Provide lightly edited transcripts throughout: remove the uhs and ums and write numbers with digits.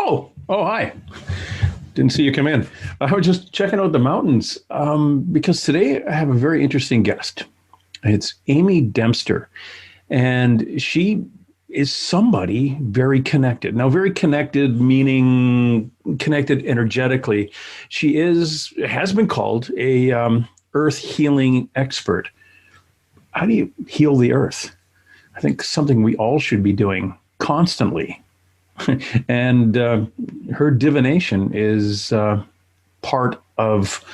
Oh, hi. Didn't see you come in. I was just checking out the mountains because today I have a very interesting guest. It's Amy Dempster, and she is somebody very connected. Now, very connected meaning connected energetically. She has been called a earth healing expert. How do you heal the earth? I think something we all should be doing constantly. And her divination is part of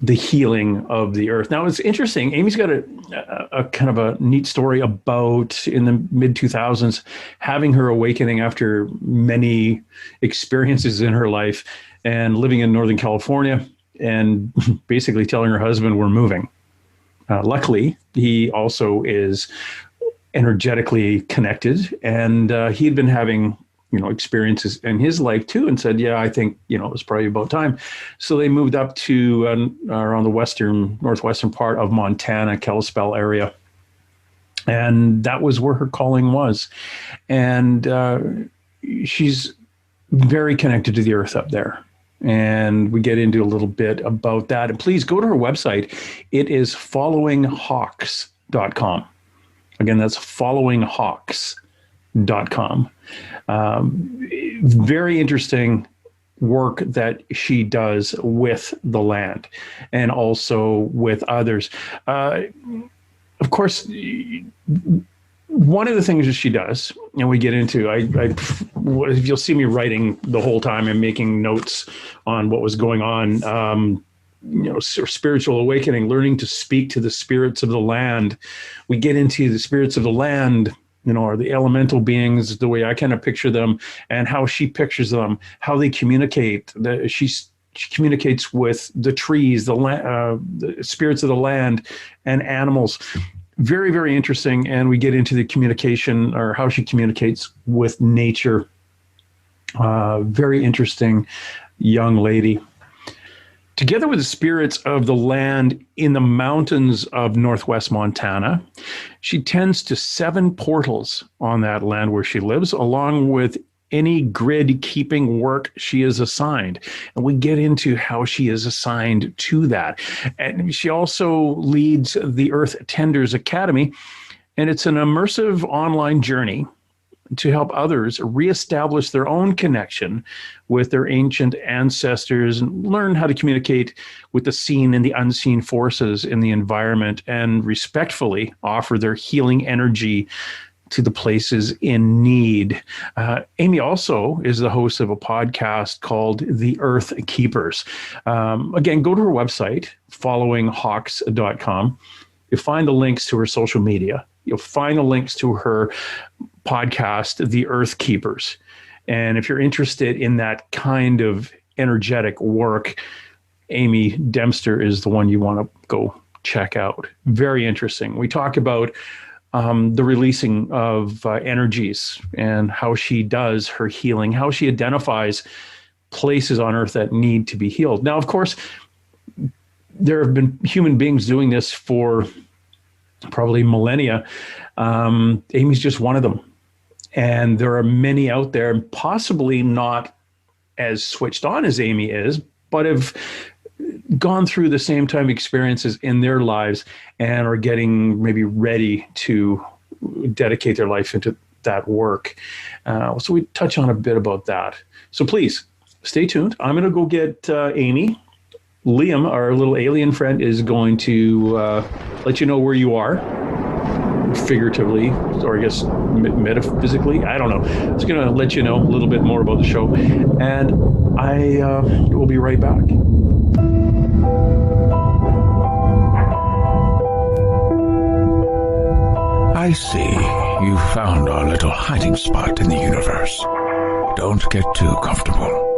the healing of the earth. Now, it's interesting. Amy's got a kind of a neat story about in the mid 2000s having her awakening after many experiences in her life and living in Northern California and basically telling her husband, we're moving. Luckily, he also is energetically connected, and he had been having experiences in his life too, and said, yeah, I think, it was probably about time. So they moved up to around the northwestern part of Montana, Kalispell area. And that was where her calling was. And she's very connected to the earth up there. And we get into a little bit about that. And please go to her website. It is followinghawks.com. Again, that's followinghawks.com. Very interesting work that she does with the land and also with others. Of course, one of the things that she does, and we get into, if you'll see me writing the whole time and making notes on what was going on, spiritual awakening, learning to speak to the spirits of the land. We get into the spirits of the land, or the elemental beings, the way I kind of picture them, and how she pictures them, how they communicate. She communicates with the trees, the spirits of the land, and animals. Very, very interesting. And we get into the communication, or how she communicates with nature. Very interesting young lady. Together with the spirits of the land in the mountains of northwest Montana, she tends to 7 portals on that land where she lives, along with any grid-keeping work she is assigned. And we get into how she is assigned to that. And she also leads the Earth Tenders Academy, and it's an immersive online journey to help others reestablish their own connection with their ancient ancestors and learn how to communicate with the seen and the unseen forces in the environment and respectfully offer their healing energy to the places in need. Amy also is the host of a podcast called The Earth Keepers. Again, go to her website, followinghawks.com. You'll find the links to her social media. You'll find the links to her podcast, The Earth Keepers. And if you're interested in that kind of energetic work, Amy Dempster is the one you want to go check out. Very interesting. We talk about the releasing of energies and how she does her healing, how she identifies places on Earth that need to be healed. Now, of course, there have been human beings doing this for probably millennia. Amy's just one of them. And there are many out there, possibly not as switched on as Amy is, but have gone through the same time experiences in their lives and are getting maybe ready to dedicate their life into that work. So we touch on a bit about that. So please stay tuned. I'm going to go get Amy. Liam, our little alien friend, is going to let you know where you are, figuratively, or I guess metaphysically. I don't know. It's going to let you know a little bit more about the show. And I will be right back. I see you found our little hiding spot in the universe. Don't get too comfortable.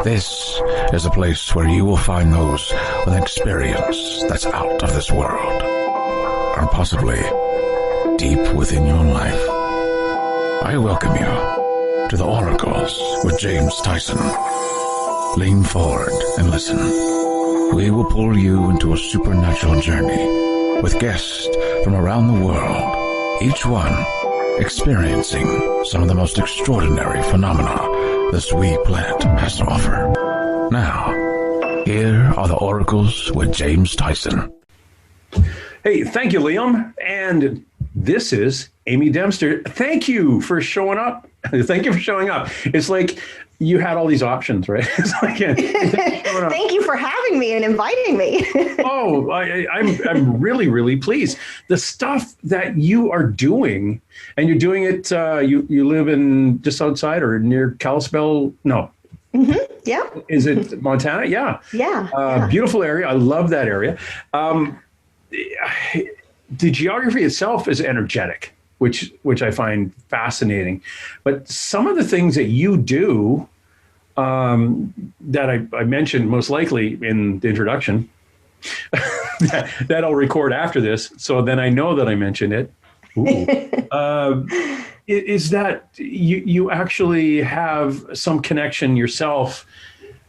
This is a place where you will find those with an experience that's out of this world, or possibly deep within your life. I welcome you to the Oracles with James Tyson. Lean forward and listen. We will pull you into a supernatural journey with guests from around the world, each one experiencing some of the most extraordinary phenomena the sweet plant has to offer. Now, here are the oracles with James Tyson. Hey, thank you, Liam. And this is Amy Dempster. Thank you for showing up. Thank you for showing up. It's like you had all these options, right? It's like, thank you for having me and inviting me. Oh, I'm really, really pleased. The stuff that you are doing, and you're doing it, you live in just outside or near Kalispell? No. Mm-hmm. Yeah. Is it Montana? Yeah. Yeah. Beautiful area. I love that area. The geography itself is energetic, which I find fascinating. But some of the things that you do that I mentioned most likely in the introduction that I'll record after this, so then I know that I mentioned it. Is that you actually have some connection yourself,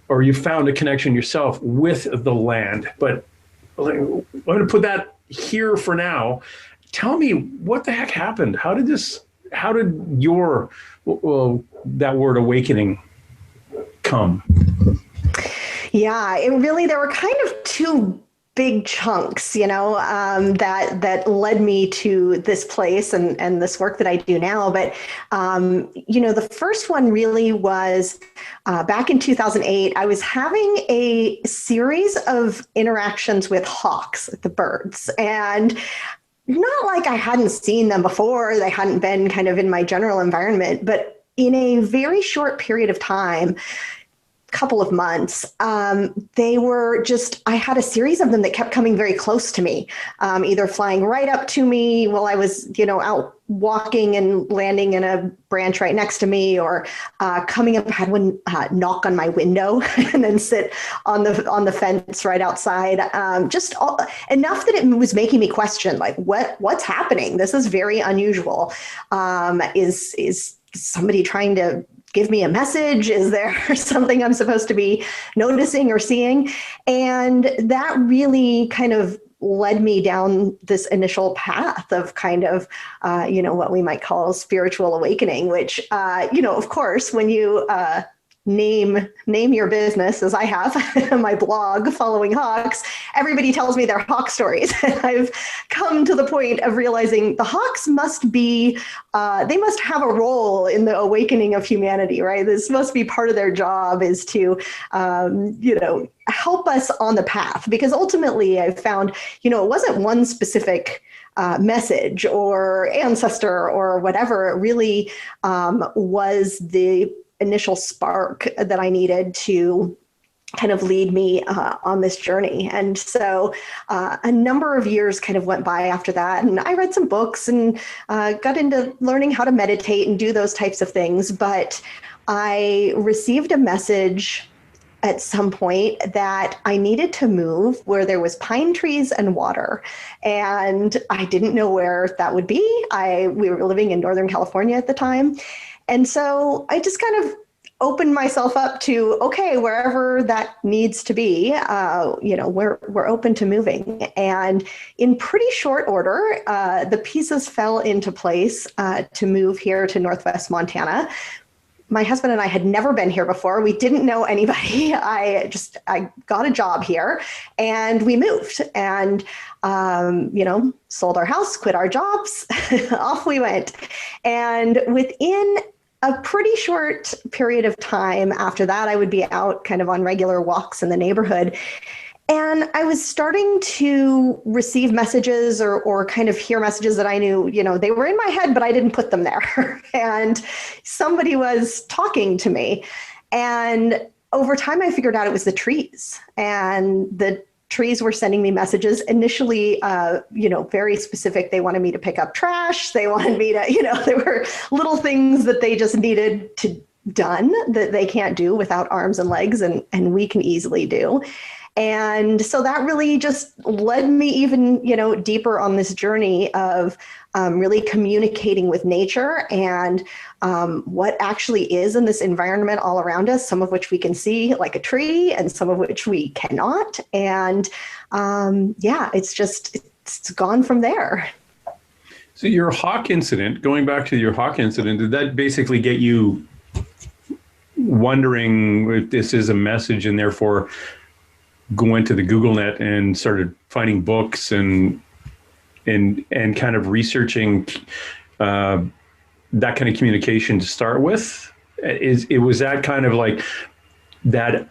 or you found a connection yourself with the land. But I'm going to put that here for now. Tell me what the heck happened. How did your that word awakening come? Yeah, there were kind of two big chunks, that led me to this place and this work that I do now. But, the first one really was back in 2008. I was having a series of interactions with hawks, the birds, and not like I hadn't seen them before. They hadn't been kind of in my general environment, but in a very short period of time, couple of months, I had a series of them that kept coming very close to me, either flying right up to me while I was, out walking and landing in a branch right next to me, or coming up. I had one knock on my window and then sit on the fence right outside. Enough that it was making me question, like, what's happening? This is very unusual. Is somebody trying to give me a message? Is there something I'm supposed to be noticing or seeing? And that really kind of led me down this initial path of kind of, what we might call spiritual awakening, which, of course, when you name your business, as I have on my blog, Following Hawks, everybody tells me their hawk stories. I've come to the point of realizing the hawks must be, they must have a role in the awakening of humanity, right? This must be part of their job, is to, help us on the path. Because ultimately I found, it wasn't one specific message or ancestor or whatever. It really was the initial spark that I needed to kind of lead me on this journey. And so a number of years kind of went by after that. And I read some books and got into learning how to meditate and do those types of things. But I received a message at some point that I needed to move where there was pine trees and water. And I didn't know where that would be. We were living in Northern California at the time. And so I just kind of opened myself up to, okay, wherever that needs to be, we're open to moving. And in pretty short order, the pieces fell into place to move here to Northwest Montana. My husband and I had never been here before. We didn't know anybody. I got a job here and we moved and, sold our house, quit our jobs, off we went. And within a pretty short period of time after that, I would be out kind of on regular walks in the neighborhood. And I was starting to receive messages or kind of hear messages that I knew, they were in my head, but I didn't put them there. And somebody was talking to me. And over time, I figured out it was the trees. And the trees were sending me messages initially, very specific. They wanted me to pick up trash. They wanted me to, there were little things that they just needed to done that they can't do without arms and legs, and we can easily do. And so that really just led me even, deeper on this journey of really communicating with nature and what actually is in this environment all around us, some of which we can see like a tree and some of which we cannot. And it's gone from there. So your hawk incident, going back to your hawk incident, did that basically get you wondering if this is a message, and therefore went to the Google net and started finding books and kind of researching that kind of communication to start with. Was that kind of like that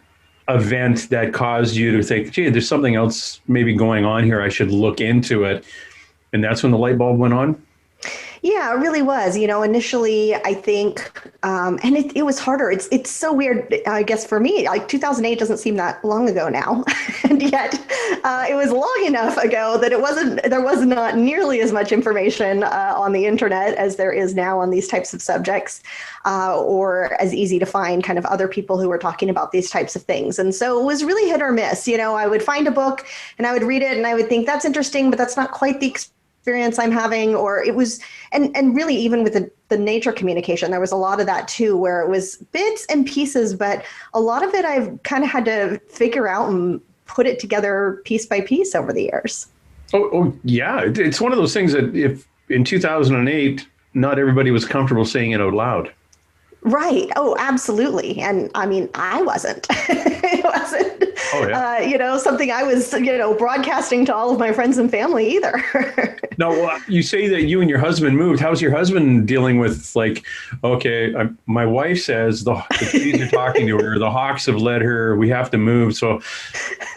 event that caused you to think, gee, there's something else maybe going on here, I should look into it, and that's when the light bulb went on? Yeah, it really was. Initially, I think, and it was harder. It's so weird, I guess, for me. Like 2008 doesn't seem that long ago now, and yet it was long enough ago that there was not nearly as much information on the internet as there is now on these types of subjects, or as easy to find kind of other people who were talking about these types of things. And so it was really hit or miss. I would find a book and I would read it and I would think that's interesting, but that's not quite the experience I'm having, or it was, and really even with the nature communication, there was a lot of that too, where it was bits and pieces, but a lot of it I've kind of had to figure out and put it together piece by piece over the years. Oh yeah. It's one of those things that if in 2008, not everybody was comfortable saying it out loud. Right. Oh, absolutely. And I mean, I wasn't. It wasn't, something I was, broadcasting to all of my friends and family either. Now, you say that you and your husband moved. How's your husband dealing with, like, okay, my wife says the trees are talking to her, the hawks have led her, we have to move. So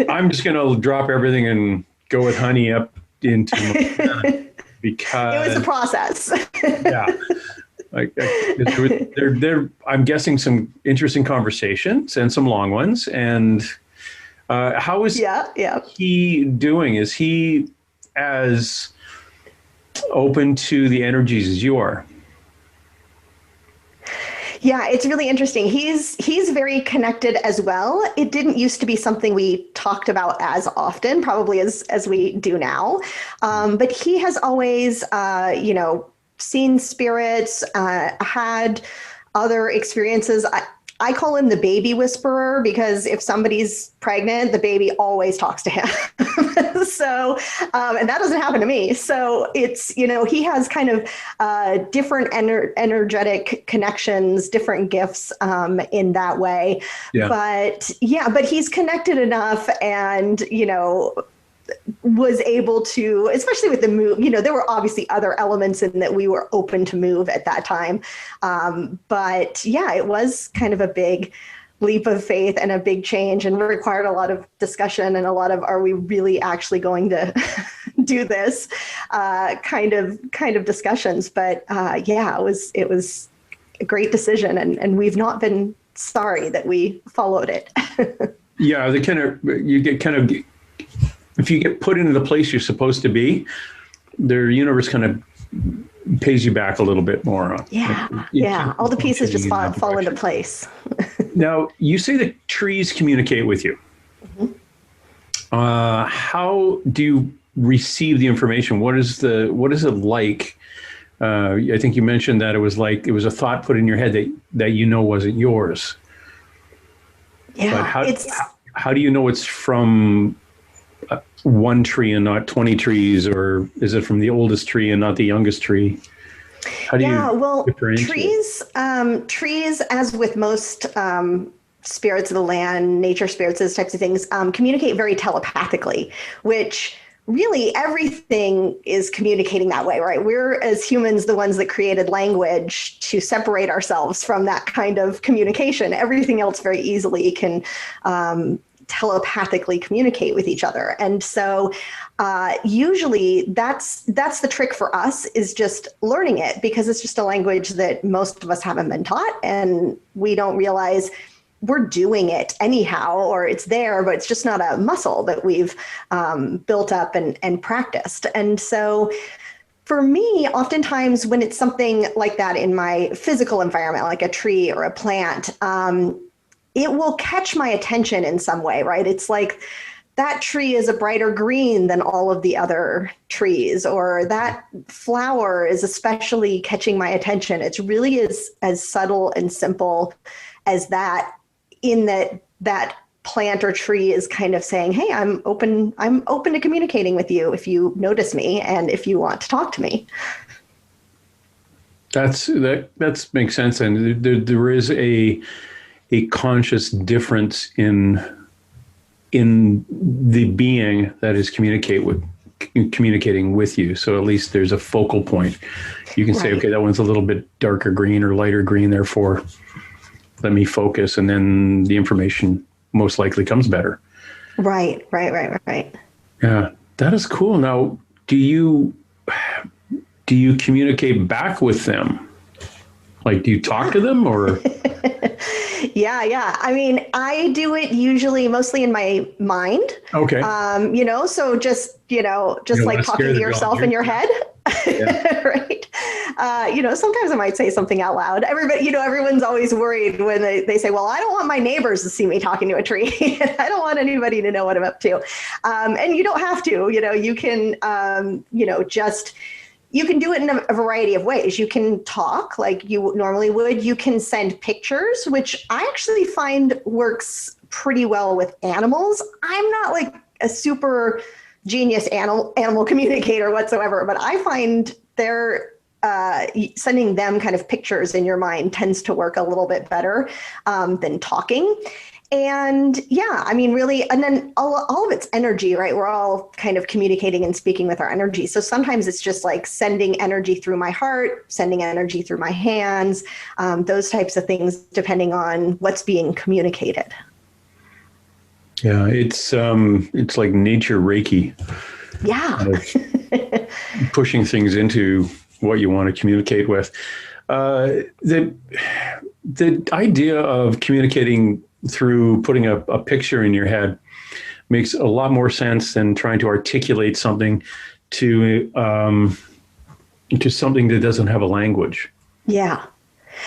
I'm just going to drop everything and go with honey up into because it was a process. Yeah. I'm guessing some interesting conversations and some long ones. And how is he doing? Is he as open to the energies as you are? Yeah, it's really interesting. He's very connected as well. It didn't used to be something we talked about as often, probably as we do now. But he has always, seen spirits, had other experiences. I call him the baby whisperer because if somebody's pregnant, the baby always talks to him. So, and that doesn't happen to me. So it's, he has kind of different energetic connections, different gifts in that way. Yeah. But he's connected enough and, was able to, especially with the move, there were obviously other elements in that we were open to move at that time. But yeah, it was kind of a big leap of faith and a big change and required a lot of discussion and a lot of, are we really actually going to do this kind of discussions. But yeah, it was a great decision and we've not been sorry that we followed it. Yeah, if you get put into the place you're supposed to be, the universe kind of pays you back a little bit more. Yeah. All the pieces just fall into place. Now, you say that trees communicate with you. Mm-hmm. How do you receive the information? What is it like? I think you mentioned that it was a thought put in your head that wasn't yours. Yeah. But how do you know it's from one tree and not 20 trees, or is it from the oldest tree and not the youngest tree? How do you differentiate? Trees, as with most spirits of the land, nature spirits, those types of things, communicate very telepathically, which really everything is communicating that way, right? We're, as humans, the ones that created language to separate ourselves from that kind of communication. Everything else very easily can telepathically communicate with each other. And so usually that's the trick for us, is just learning it, because it's just a language that most of us haven't been taught and we don't realize we're doing it anyhow, or it's there, but it's just not a muscle that we've built up and practiced. And so for me, oftentimes when it's something like that in my physical environment, like a tree or a plant, it will catch my attention in some way, right? It's like that tree is a brighter green than all of the other trees, or that flower is especially catching my attention. It's really as subtle and simple as that, in that plant or tree is kind of saying, hey, I'm open to communicating with you if you notice me and if you want to talk to me. That makes sense. And there is a a conscious difference in the being that is communicating with you. So at least there's a focal point. You can say, okay, that one's a little bit darker green or lighter green, therefore let me focus, and then the information most likely comes better. Right. Yeah, that is cool. Now, do you communicate back with them? Like, do you talk to them or? Yeah. I mean, I do it usually mostly in my mind. Okay. So just like talking to yourself in your head. Yeah. Right. Sometimes I might say something out loud. Everyone's always worried when they say, well, I don't want my neighbors to see me talking to a tree. I don't want anybody to know what I'm up to. And you don't have to, you can, you can do it in a variety of ways. You can talk like you normally would. You can send pictures, which I actually find works pretty well with animals. I'm not like a super genius animal communicator whatsoever, but I find sending them kind of pictures in your mind tends to work a little bit better than talking. And yeah, I mean, really, and then all of it's energy, right? We're all kind of communicating and speaking with our energy. So sometimes it's just like sending energy through my heart, sending energy through my hands, those types of things, depending on what's being communicated. Yeah, it's like nature Reiki. Yeah. Kind of pushing things into what you want to communicate with. The idea of communicating through putting a picture in your head makes a lot more sense than trying to articulate something to something that doesn't have a language. Yeah.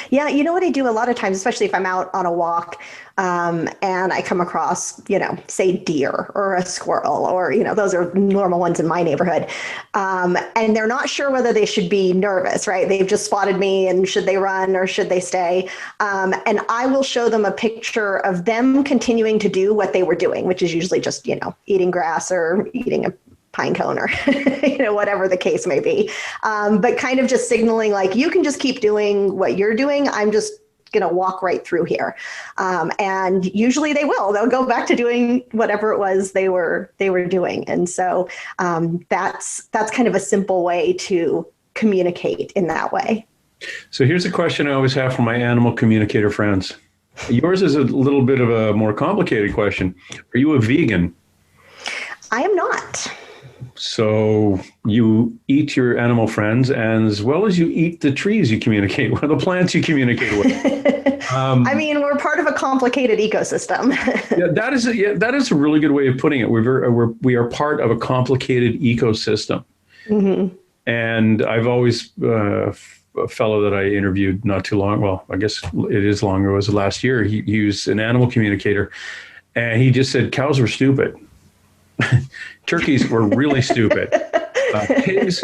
Yeah, you know what I do a lot of times, especially if I'm out on a walk and I come across, say deer or a squirrel or, those are normal ones in my neighborhood. And they're not sure whether they should be nervous, right? They've just spotted me and should they run or should they stay? And I will show them a picture of them continuing to do what they were doing, which is usually just, eating grass or eating a pine cone or, whatever the case may be. But kind of just signaling like, you can just keep doing what you're doing. I'm just going to walk right through here. And usually they will, they'll go back to doing whatever it was they were doing. And so that's kind of a simple way to communicate in that way. So here's a question I always have for my animal communicator friends. Yours is a little bit of a more complicated question. Are you a vegan? I am not. So you eat your animal friends as well as you eat the trees you communicate with, the plants you communicate with. I mean, we're part of a complicated ecosystem. That is a really good way of putting it. We are part of a complicated ecosystem. Mm-hmm. And I've always, a fellow that I interviewed not too long, well, I guess it is longer, it was last year. He was an animal communicator and he just said cows were stupid. Turkeys were really stupid. Pigs,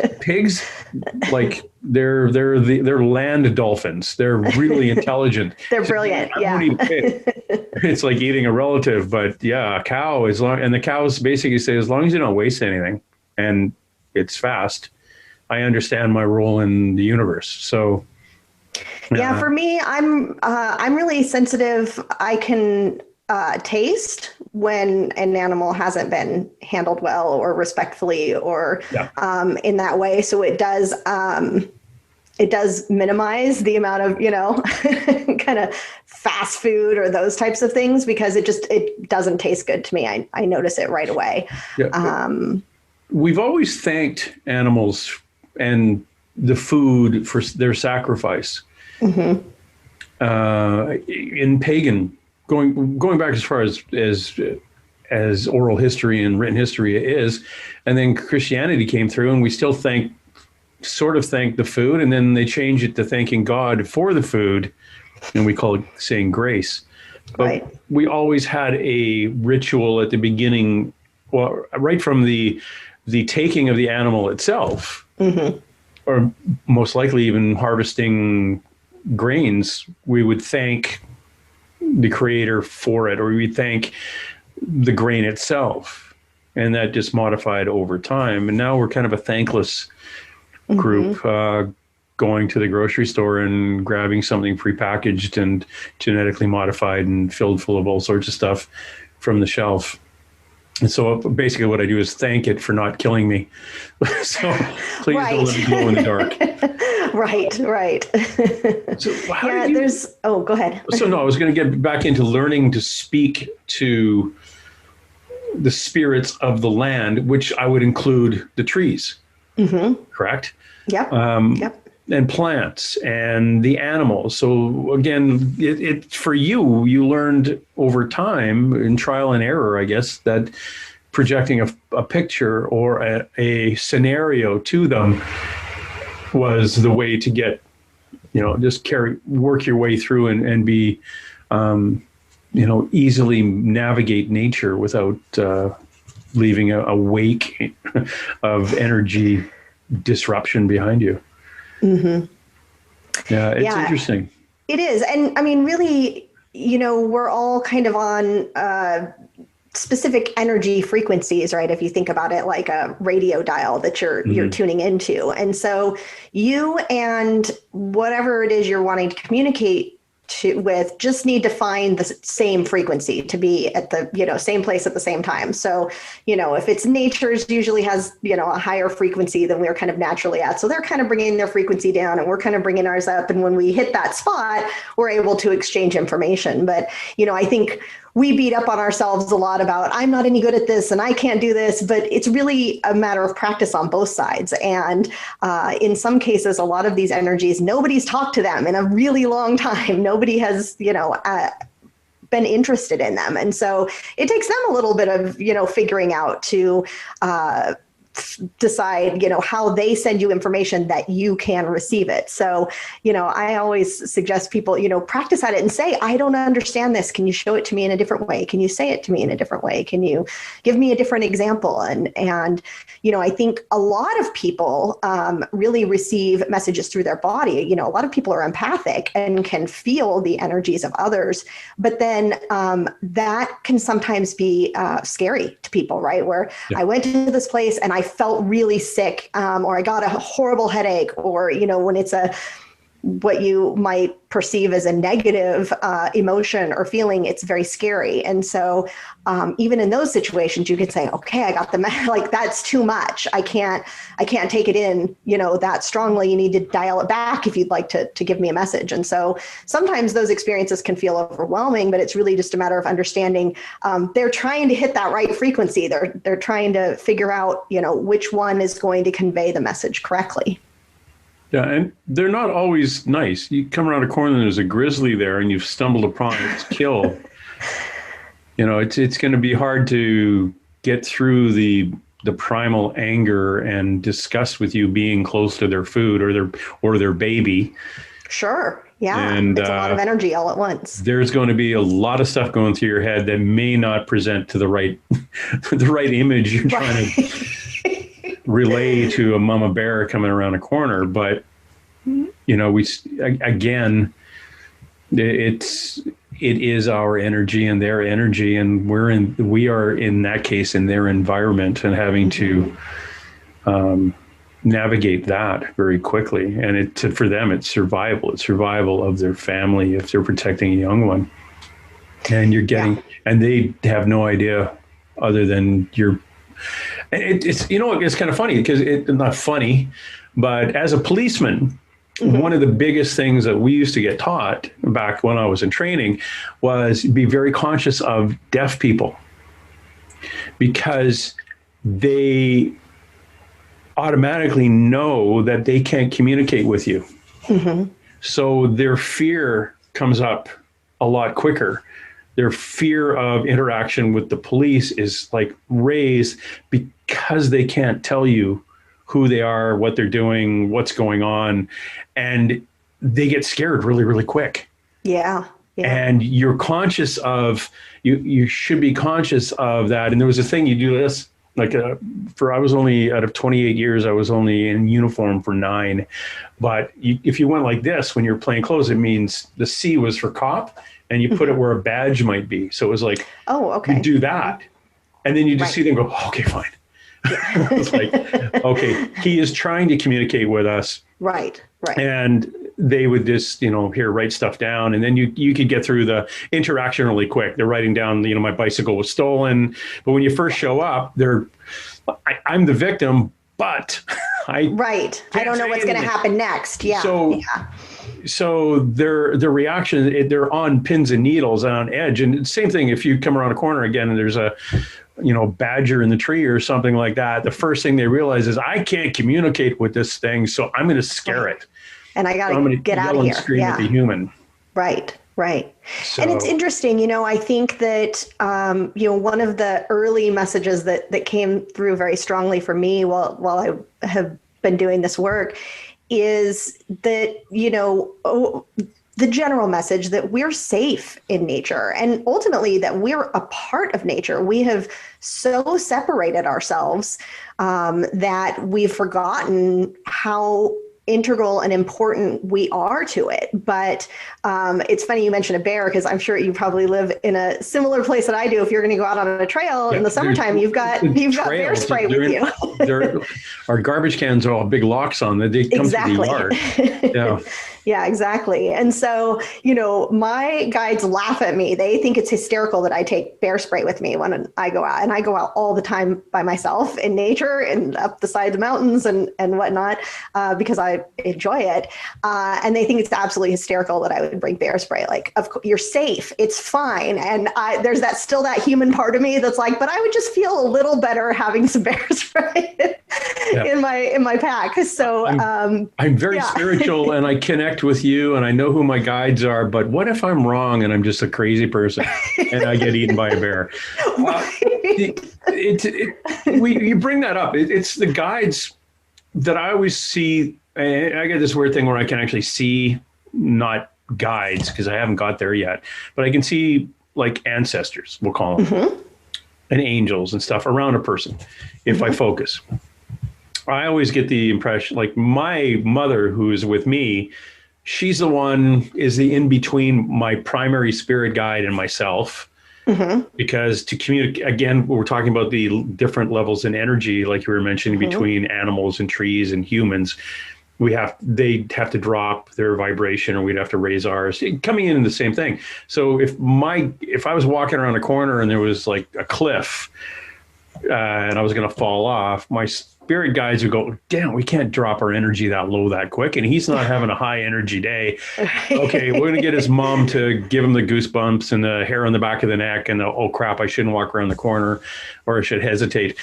like they're land dolphins. They're really intelligent. They're brilliant. Yeah. It's like eating a relative, but yeah, a cow and the cows basically say, as long as you don't waste anything and it's fast, I understand my role in the universe. So yeah, for me, I'm really sensitive. I can taste when an animal hasn't been handled well or respectfully or in that way. So it does minimize the amount of, kind of fast food or those types of things because it doesn't taste good to me. I notice it right away. Yeah. We've always thanked animals and the food for their sacrifice. Mm-hmm. In pagan, going back as far as oral history and written history is, and then Christianity came through, and we still thank the food, and then they changed it to thanking God for the food, and we call it saying grace. But right. We always had a ritual at the beginning, well, right from the taking of the animal itself, mm-hmm. or most likely even harvesting grains, we would thank the creator for it, or we thank the grain itself, and that just modified over time. And now we're kind of a thankless group. Mm-hmm. going to the grocery store and grabbing something prepackaged and genetically modified and filled full of all sorts of stuff from the shelf. And so basically what I do is thank it for not killing me. So please don't let me glow in the dark. Right. So go ahead. So no, I was going to get back into learning to speak to the spirits of the land, which I would include the trees. Mm-hmm. Correct? Yep. And plants and the animals. So again, it for you learned over time in trial and error, I guess, that projecting a picture or a scenario to them was the way to get, just work your way through and be, easily navigate nature without leaving a wake of energy disruption behind you. Mm-hmm. Yeah, it's interesting. It is. And I mean, really, we're all kind of on specific energy frequencies, right? If you think about it like a radio dial that you're tuning into. And so you and whatever it is you're wanting to communicate with just need to find the same frequency to be at the same place at the same time. So if it's nature's usually has a higher frequency than we're kind of naturally at, so they're kind of bringing their frequency down and we're kind of bringing ours up, and when we hit that spot we're able to exchange information. But I think we beat up on ourselves a lot about I'm not any good at this and I can't do this, but it's really a matter of practice on both sides. And in some cases, a lot of these energies, nobody's talked to them in a really long time. Nobody has, been interested in them. And so it takes them a little bit of, figuring out to decide, how they send you information that you can receive it. So, I always suggest people, practice at it and say, I don't understand this. Can you show it to me in a different way? Can you say it to me in a different way? Can you give me a different example? And I think a lot of people really receive messages through their body. A lot of people are empathic and can feel the energies of others, but then that can sometimes be scary to people, right? Where I went to this place and I felt really sick, or I got a horrible headache, or, when it's what you might perceive as a negative emotion or feeling, it's very scary. And so even in those situations, you could say, okay, I got like, that's too much. I can't take it in, that strongly. You need to dial it back if you'd like to give me a message. And so sometimes those experiences can feel overwhelming, but it's really just a matter of understanding they're trying to hit that right frequency. They're trying to figure out, which one is going to convey the message correctly. Yeah, and they're not always nice. You come around a corner and there's a grizzly there and you've stumbled upon its kill. It's going to be hard to get through the primal anger and disgust with you being close to their food or their baby. Sure. Yeah. And it's a lot of energy all at once. There's going to be a lot of stuff going through your head that may not present to the right image you're trying to relay to a mama bear coming around a corner. But it is our energy and their energy, and we are in that case in their environment and having to navigate that very quickly. And for them it's survival of their family if they're protecting a young one, and and they have no idea other than it's kind of funny because it's not funny, but as a policeman, one of the biggest things that we used to get taught back when I was in training was be very conscious of deaf people, because they automatically know that they can't communicate with you. Mm-hmm. So their fear comes up a lot quicker. Their fear of interaction with the police is like raised because they can't tell you who they are, what they're doing, what's going on. And they get scared really, really quick. Yeah. And you're conscious of, you should be conscious of that. And there was a thing you do this, like I was only, out of 28 years, I was only in uniform for 9. But if you went like this, when you're playing clothes, it means the C was for cop. And you put it where a badge might be. So it was like, oh, okay, you do that. And then you just see them go, oh, okay, fine. It's like, okay, he is trying to communicate with us. Right. And they would just, here, write stuff down. And then you could get through the interaction really quick. They're writing down, my bicycle was stolen. But when you first show up, I'm the victim, but I don't know what's going to happen next. Yeah. So their reaction, they're on pins and needles and on edge. And same thing, if you come around a corner again and there's a, badger in the tree or something like that, the first thing they realize is I can't communicate with this thing, so I'm going to scare it. And I got to get out of here. Scream at the human. Right. So, and it's interesting, I think that, one of the early messages that came through very strongly for me while I have been doing this work is that, the general message that we're safe in nature and ultimately that we're a part of nature. We have so separated ourselves that we've forgotten how integral and important we are to it. But it's funny you mentioned a bear, because I'm sure you probably live in a similar place that I do. If you're going to go out on a trail in the summertime, you've got bear spray with you. Our garbage cans are all big locks on them. They come to the yard. Yeah. Yeah, exactly. And so, my guides laugh at me. They think it's hysterical that I take bear spray with me when I go out. And I go out all the time by myself in nature and up the side of the mountains and whatnot, because I enjoy it. And they think it's absolutely hysterical that I would bring bear spray. Like, of course, you're safe. It's fine. And there's still that human part of me that's like, but I would just feel a little better having some bear spray in my pack. So I'm very spiritual and I connect with you and I know who my guides are, but what if I'm wrong and I'm just a crazy person and I get eaten by a bear? You bring that up. It's the guides that I always see. I get this weird thing where I can actually see, not guides because I haven't got there yet, but I can see like ancestors, we'll call them, and angels and stuff around a person if I focus. I always get the impression, like my mother who's with me, she's the one is the in between my primary spirit guide and myself. Because to communicate, again, we're talking about the different levels in energy, like you were mentioning, between animals and trees and humans. They'd have to drop their vibration or we'd have to raise ours, coming in the same thing. So if I was walking around a corner and there was like a cliff and I was going to fall off, my spirit guides would go, damn, we can't drop our energy that low that quick. And he's not having a high energy day. Okay, we're going to get his mom to give him the goosebumps and the hair on the back of the neck and the, oh crap, I shouldn't walk around the corner or I should hesitate.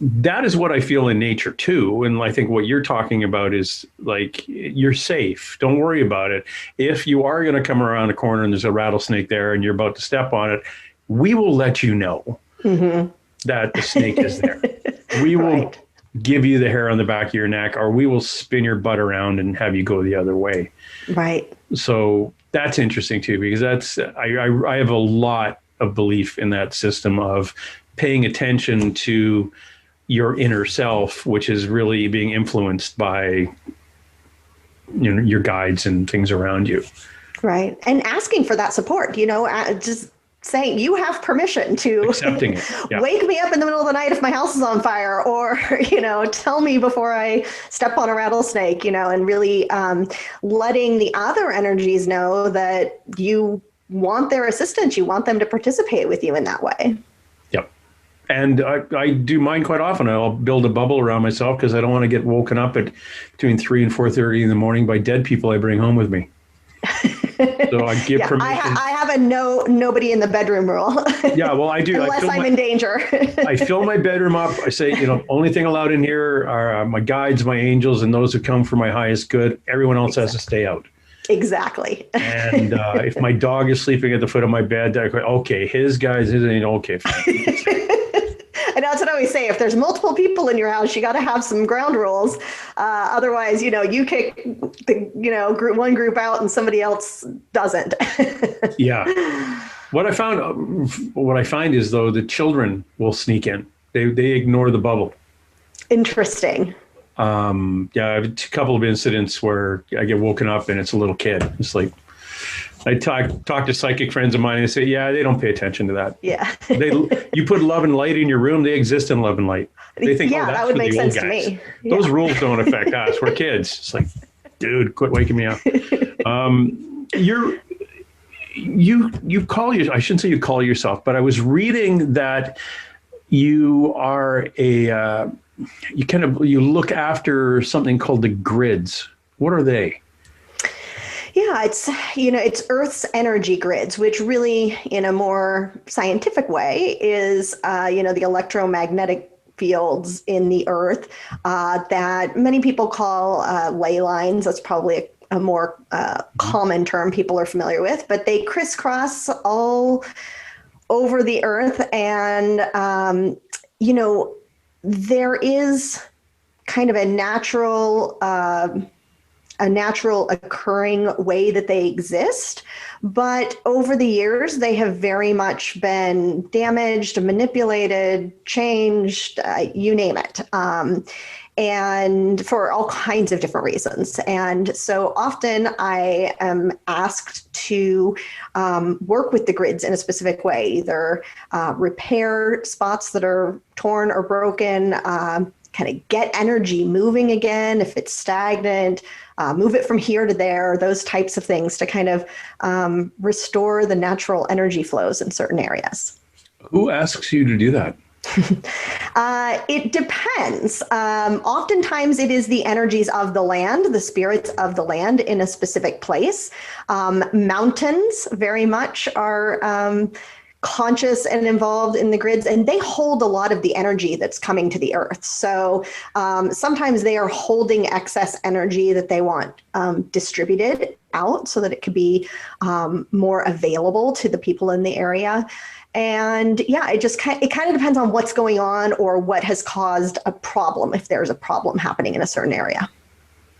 That is what I feel in nature too. And I think what you're talking about is like, you're safe. Don't worry about it. If you are going to come around a corner and there's a rattlesnake there and you're about to step on it, we will let you know that the snake is there. We will give you the hair on the back of your neck, or we will spin your butt around and have you go the other way. Right. So that's interesting too, because I have a lot of belief in that system of paying attention to your inner self, which is really being influenced by, your guides and things around you. Right. And asking for that support, just saying you have permission to accepting it. Yeah. Wake me up in the middle of the night if my house is on fire, or, tell me before I step on a rattlesnake, and really letting the other energies know that you want their assistance. You want them to participate with you in that way. Yep. And I do mine quite often. I'll build a bubble around myself because I don't want to get woken up at between 3 and 4:30 in the morning by dead people I bring home with me. So I give permission. I have a nobody in the bedroom rule. Yeah, well, I do. Unless I'm in danger. I fill my bedroom up. I say, only thing allowed in here are my guides, my angels, and those who come for my highest good. Everyone else has to stay out. Exactly. And if my dog is sleeping at the foot of my bed, I go, okay, his guys, his angel, okay, fine. And that's what I always say. If there's multiple people in your house, you got to have some ground rules. Otherwise, you kick the, one group out and somebody else doesn't. Yeah. What I find is, though, the children will sneak in. They ignore the bubble. Interesting. Yeah, I have a couple of incidents where I get woken up and it's a little kid. It's like, I talk to psychic friends of mine and they say, yeah, they don't pay attention to that. Yeah. You put love and light in your room, they exist in love and light. They think, yeah, oh, that's that would for make the old sense to guys. me. Those rules don't affect us. We're kids. It's like, dude, quit waking me up. You call you. I shouldn't say you call yourself, but I was reading that you are you look after something called the grids. What are they? Yeah, it's Earth's energy grids, which really, in a more scientific way, is the electromagnetic fields in the Earth that many people call ley lines. That's probably a more common term people are familiar with, but they crisscross all over the Earth, and there is kind of a natural occurring way that they exist. But over the years, they have very much been damaged, manipulated, changed, you name it. And for all kinds of different reasons. And so often I am asked to work with the grids in a specific way, either repair spots that are torn or broken, kind of get energy moving again if it's stagnant, move it from here to there, those types of things to kind of restore the natural energy flows in certain areas. Who asks you to do that? It depends. Oftentimes it is the energies of the land, the spirits of the land in a specific place. Mountains very much are conscious and involved in the grids, and they hold a lot of the energy that's coming to the earth. So sometimes they are holding excess energy that they want distributed out so that it could be more available to the people in the area. And yeah, it kind of depends on what's going on or what has caused a problem, if there's a problem happening in a certain area.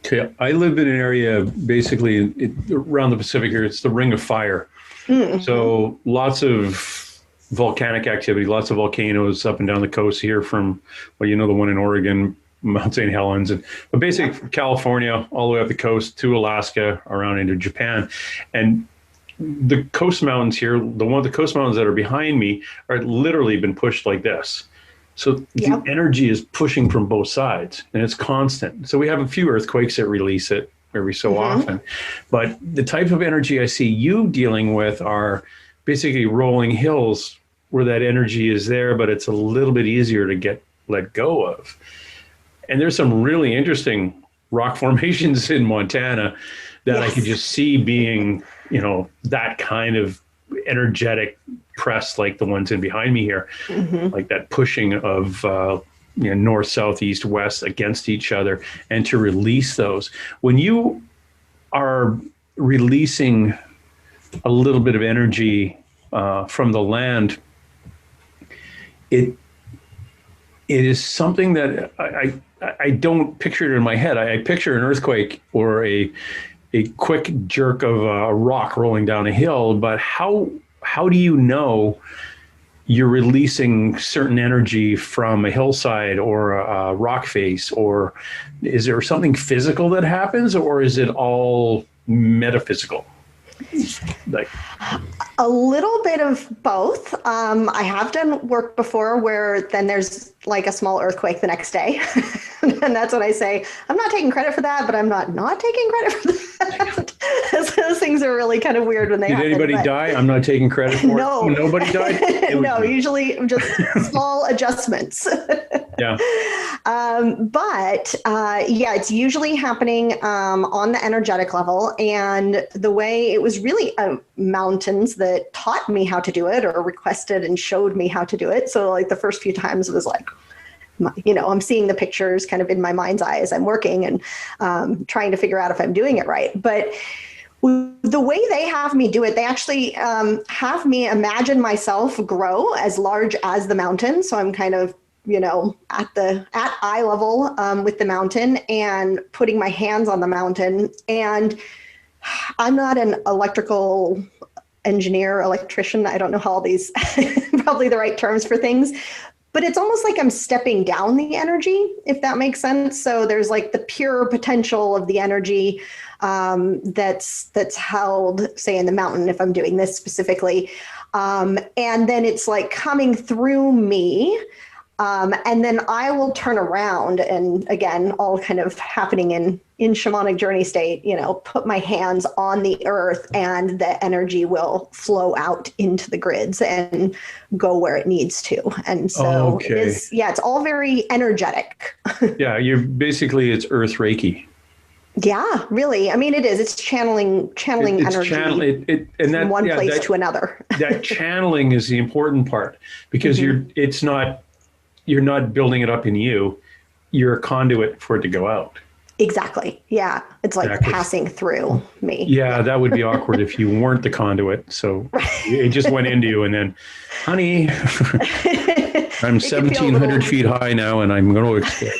Okay, I live in an area basically around the Pacific here. It's the Ring of Fire. Mm-hmm. So lots of volcanic activity, lots of volcanoes up and down the coast here from, the one in Oregon, Mount St. Helens, but basically from California all the way up the coast to Alaska, around into Japan. And the coast mountains here, the coast mountains that are behind me are literally been pushed like this. So the energy is pushing from both sides and it's constant. So we have a few earthquakes that release it every so often. But the type of energy I see you dealing with are basically rolling hills where that energy is there, but it's a little bit easier to let go of. And there's some really interesting rock formations in Montana that I could just see being, that kind of energetic press like the ones in behind me here, like that pushing of north, south, east, west against each other, and to release those. When you are releasing a little bit of energy from the land, it is something that I don't picture it in my head. I picture an earthquake or a quick jerk of a rock rolling down a hill, but how do you know you're releasing certain energy from a hillside or a rock face? Or is there something physical that happens, or is it all metaphysical? A little bit of both. I have done work before where then there's like a small earthquake the next day. And that's when I say, I'm not taking credit for that, but I'm not taking credit for that. Those things are really kind of weird when they happen. Did anybody die? I'm not taking credit for it. Oh, nobody died? No, usually just small adjustments. Yeah. But it's usually happening on the energetic level. And the way it was really mountains that taught me how to do it or requested and showed me how to do it. So like the first few times it was like, I'm seeing the pictures kind of in my mind's eye as I'm working and trying to figure out if I'm doing it right. But the way they have me do it, they actually have me imagine myself grow as large as the mountain. So I'm kind of, at eye level with the mountain and putting my hands on the mountain. And I'm not an electrical engineer, electrician. I don't know how all these probably the right terms for things. but it's almost like I'm stepping down the energy, if that makes sense. So there's like the pure potential of the energy that's held, say, in the mountain, if I'm doing this specifically. And then it's like coming through me. And then I will turn around, and again, all kind of happening in shamanic journey state, put my hands on the earth, and the energy will flow out into the grids and go where it needs to. And so it's all very energetic. Yeah, it's Earth Reiki. Yeah, really. I mean, it is. It's channeling energy from one place to another. That channeling is the important part, because you're not building it up in you. You're a conduit for it to go out. Exactly. Yeah. It's like passing through me. Yeah, that would be awkward if you weren't the conduit. So it just went into you, and then, honey, I'm 1,700 feet high now, and I'm going to explode.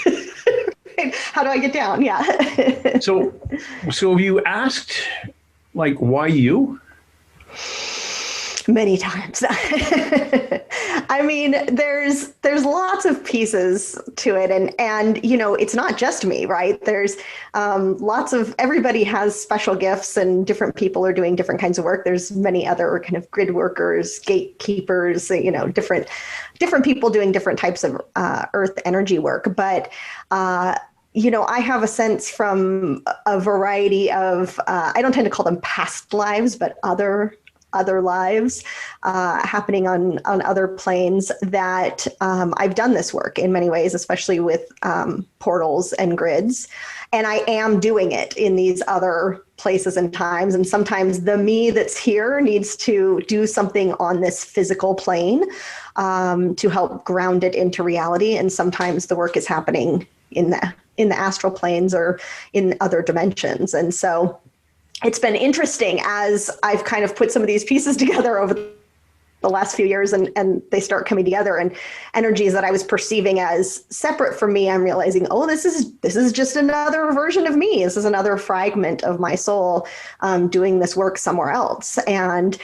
How do I get down? Yeah. So you asked, like, why you? Many times. I mean, there's lots of pieces to it, and it's not just me, right? There's everybody has special gifts, and different people are doing different kinds of work. There's many other kind of grid workers, gatekeepers, different people doing different types of earth energy work. But I have a sense from a variety of I don't tend to call them past lives, but other lives happening on other planes, that I've done this work in many ways, especially with portals and grids. And I am doing it in these other places and times. And sometimes the me that's here needs to do something on this physical plane to help ground it into reality. And sometimes the work is happening in the astral planes or in other dimensions. And so it's been interesting as I've kind of put some of these pieces together over the last few years, and they start coming together, and energies that I was perceiving as separate from me, I'm realizing, oh, this is just another version of me. This is another fragment of my soul doing this work somewhere else. And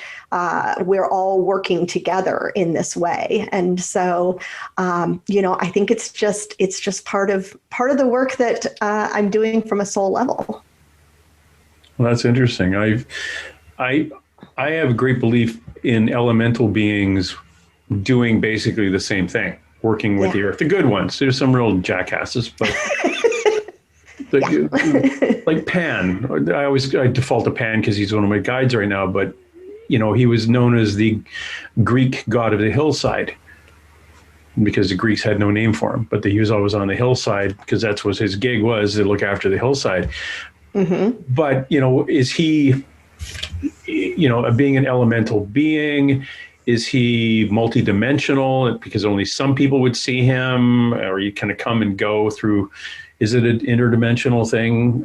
we're all working together in this way. And so, I think it's just part of the work that I'm doing from a soul level. Well, that's interesting. I have a great belief in elemental beings doing basically the same thing, working with the earth. The good ones. There's some real jackasses, but like Pan. I default to Pan because he's one of my guides right now. But he was known as the Greek god of the hillside, because the Greeks had no name for him. But he was always on the hillside because that's what his gig was, to look after the hillside. Mm-hmm. But is he, being an elemental being? Is he multidimensional because only some people would see him, or you kind of come and go through? Is it an interdimensional thing?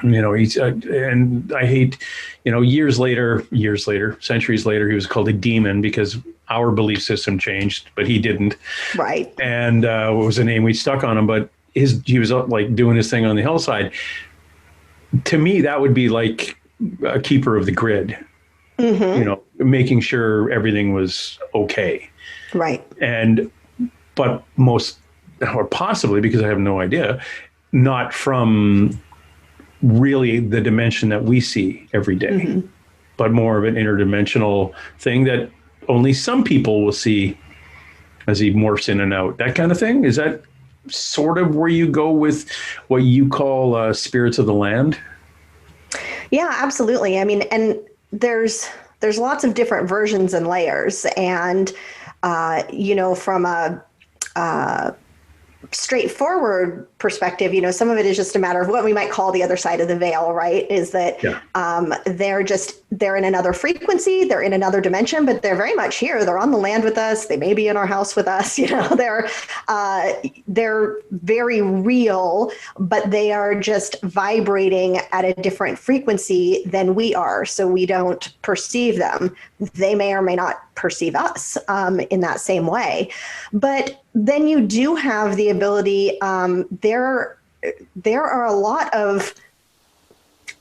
He's and I hate, years later, centuries later, he was called a demon because our belief system changed, but he didn't. Right. And what was the name we stuck on him? But he was like doing his thing on the hillside. To me, that would be like a keeper of the grid, making sure everything was okay. Right. But most, or possibly, because I have no idea, not from really the dimension that we see every day, but more of an interdimensional thing that only some people will see as he morphs in and out. That kind of thing. Is that sort of where you go with what you call spirits of the land? Yeah, absolutely. I mean, and there's lots of different versions and layers, and from a straightforward perspective, some of it is just a matter of what we might call the other side of the veil, right? Is that they're in another frequency, they're in another dimension, but they're very much here. They're on the land with us. They may be in our house with us. They're very real, but they are just vibrating at a different frequency than we are. So we don't perceive them. They may or may not perceive us in that same way. But then you do have the ability, there are a lot of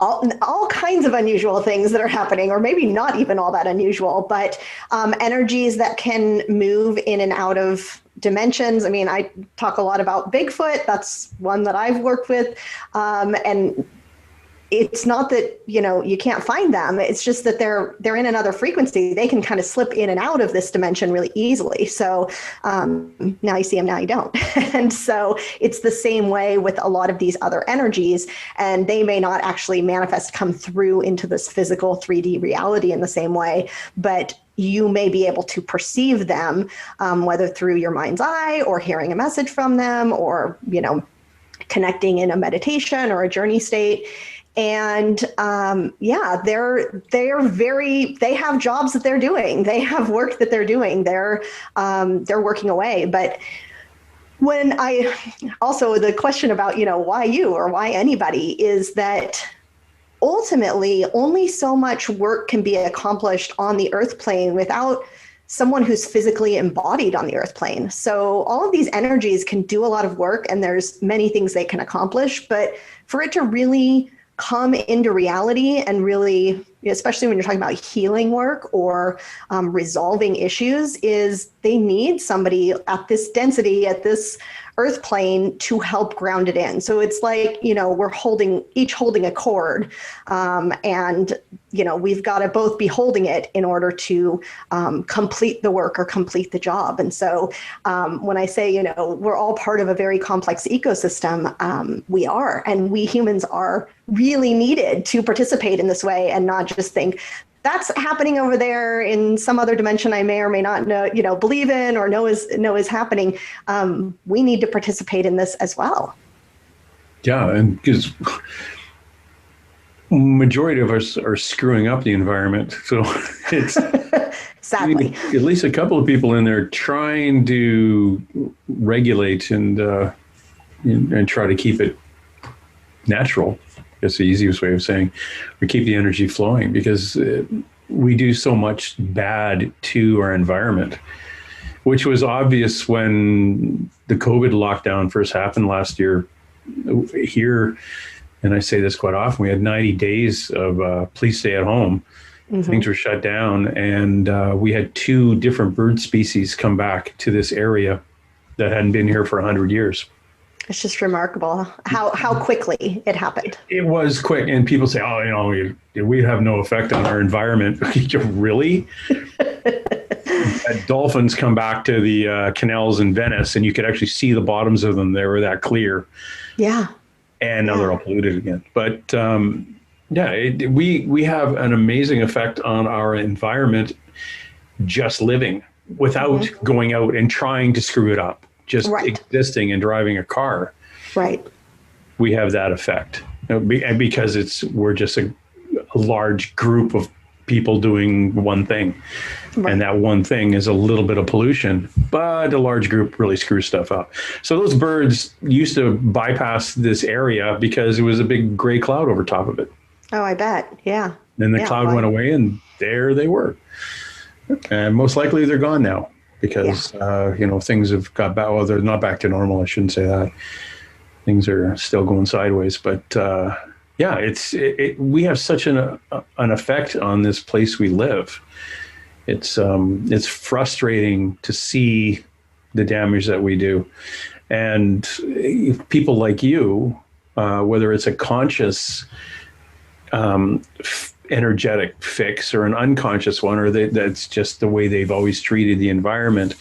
all kinds of unusual things that are happening, or maybe not even all that unusual, but energies that can move in and out of dimensions. I mean, I talk a lot about Bigfoot. That's one that I've worked with. And it's not that, you can't find them. It's just that they're in another frequency. They can kind of slip in and out of this dimension really easily. So now you see them, now you don't. And so it's the same way with a lot of these other energies, and they may not actually manifest, come through into this physical 3D reality in the same way, but you may be able to perceive them, whether through your mind's eye or hearing a message from them, or, connecting in a meditation or a journey state. And they have jobs that they're doing. They have work that they're doing. They're working away. But when also the question about, why you or why anybody, is that ultimately only so much work can be accomplished on the earth plane without someone who's physically embodied on the earth plane. So all of these energies can do a lot of work, and there's many things they can accomplish, but for it to really come into reality and really, especially when you're talking about healing work or resolving issues, is they need somebody at this density, at this earth plane, to help ground it in. So it's like, we're each holding a cord, and we've got to both be holding it in order to complete the work or complete the job. And so when I say, we're all part of a very complex ecosystem, we are, and we humans are really needed to participate in this way, and not just think that's happening over there in some other dimension I may or may not know, believe in or know is happening. We need to participate in this as well. Yeah, and because majority of us are screwing up the environment, so it's sadly at least a couple of people in there trying to regulate and try to keep it natural. That's the easiest way of saying, we keep the energy flowing, because we do so much bad to our environment, which was obvious when the COVID lockdown first happened last year here. And I say this quite often, we had 90 days of please stay at home. Mm-hmm. Things were shut down, and we had 2 different bird species come back to this area that hadn't been here for 100 years. It's just remarkable how quickly it happened. It was quick, and people say, "Oh, we have no effect on our environment." Really? Dolphins come back to the canals in Venice, and you could actually see the bottoms of them. They were that clear. Yeah. And now they're all polluted again. But we have an amazing effect on our environment just living without going out and trying to screw it up. Just existing and driving a car, right? We have that effect, because we're just a large group of people doing one thing, and that one thing is a little bit of pollution, but a large group really screws stuff up. So those birds used to bypass this area because it was a big gray cloud over top of it. Oh, I bet, yeah. Then the cloud went away, and there they were, and most likely they're gone now. Because, things have got back. Well, they're not back to normal. I shouldn't say that. Things are still going sideways. But we have such an effect on this place we live. It's frustrating to see the damage that we do. And people like you, whether it's a conscious energetic fix or an unconscious one, or that's just the way they've always treated the environment,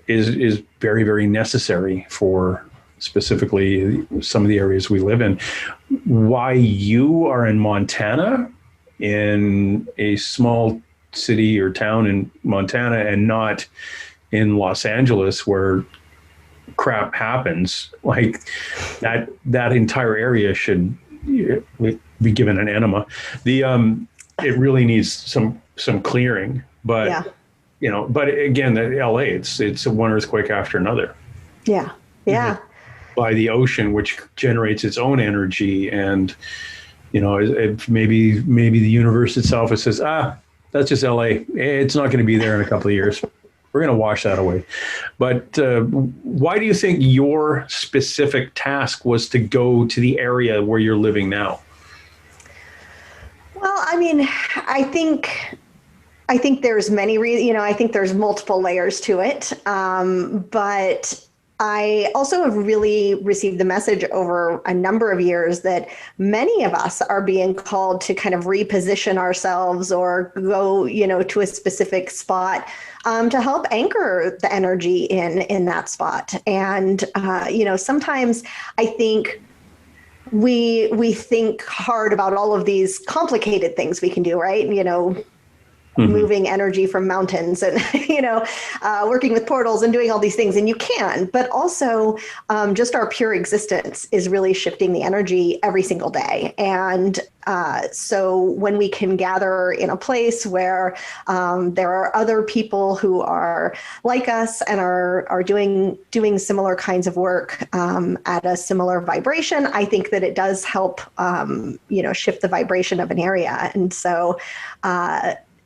is very, very necessary for specifically some of the areas we live in. Why you are in Montana, in a small city or town in Montana, and not in Los Angeles where crap happens, like that entire area should be given an enema. It really needs some clearing, but but again, LA, it's one earthquake after another. Yeah. By the ocean, which generates its own energy, and maybe the universe itself, it says, that's just LA. It's not going to be there in a couple of years. We're going to wash that away. But why do you think your specific task was to go to the area where you're living now? mean, I think there's many reasons, I think there's multiple layers to it. But I also have really received the message over a number of years that many of us are being called to kind of reposition ourselves or go, to a specific spot to help anchor the energy in that spot. And, sometimes I think we think hard about all of these complicated things we can do, right? Moving energy from mountains and, working with portals and doing all these things. And you can, but also just our pure existence is really shifting the energy every single day. And so when we can gather in a place where there are other people who are like us and are doing similar kinds of work at a similar vibration, I think that it does help, shift the vibration of an area. And so,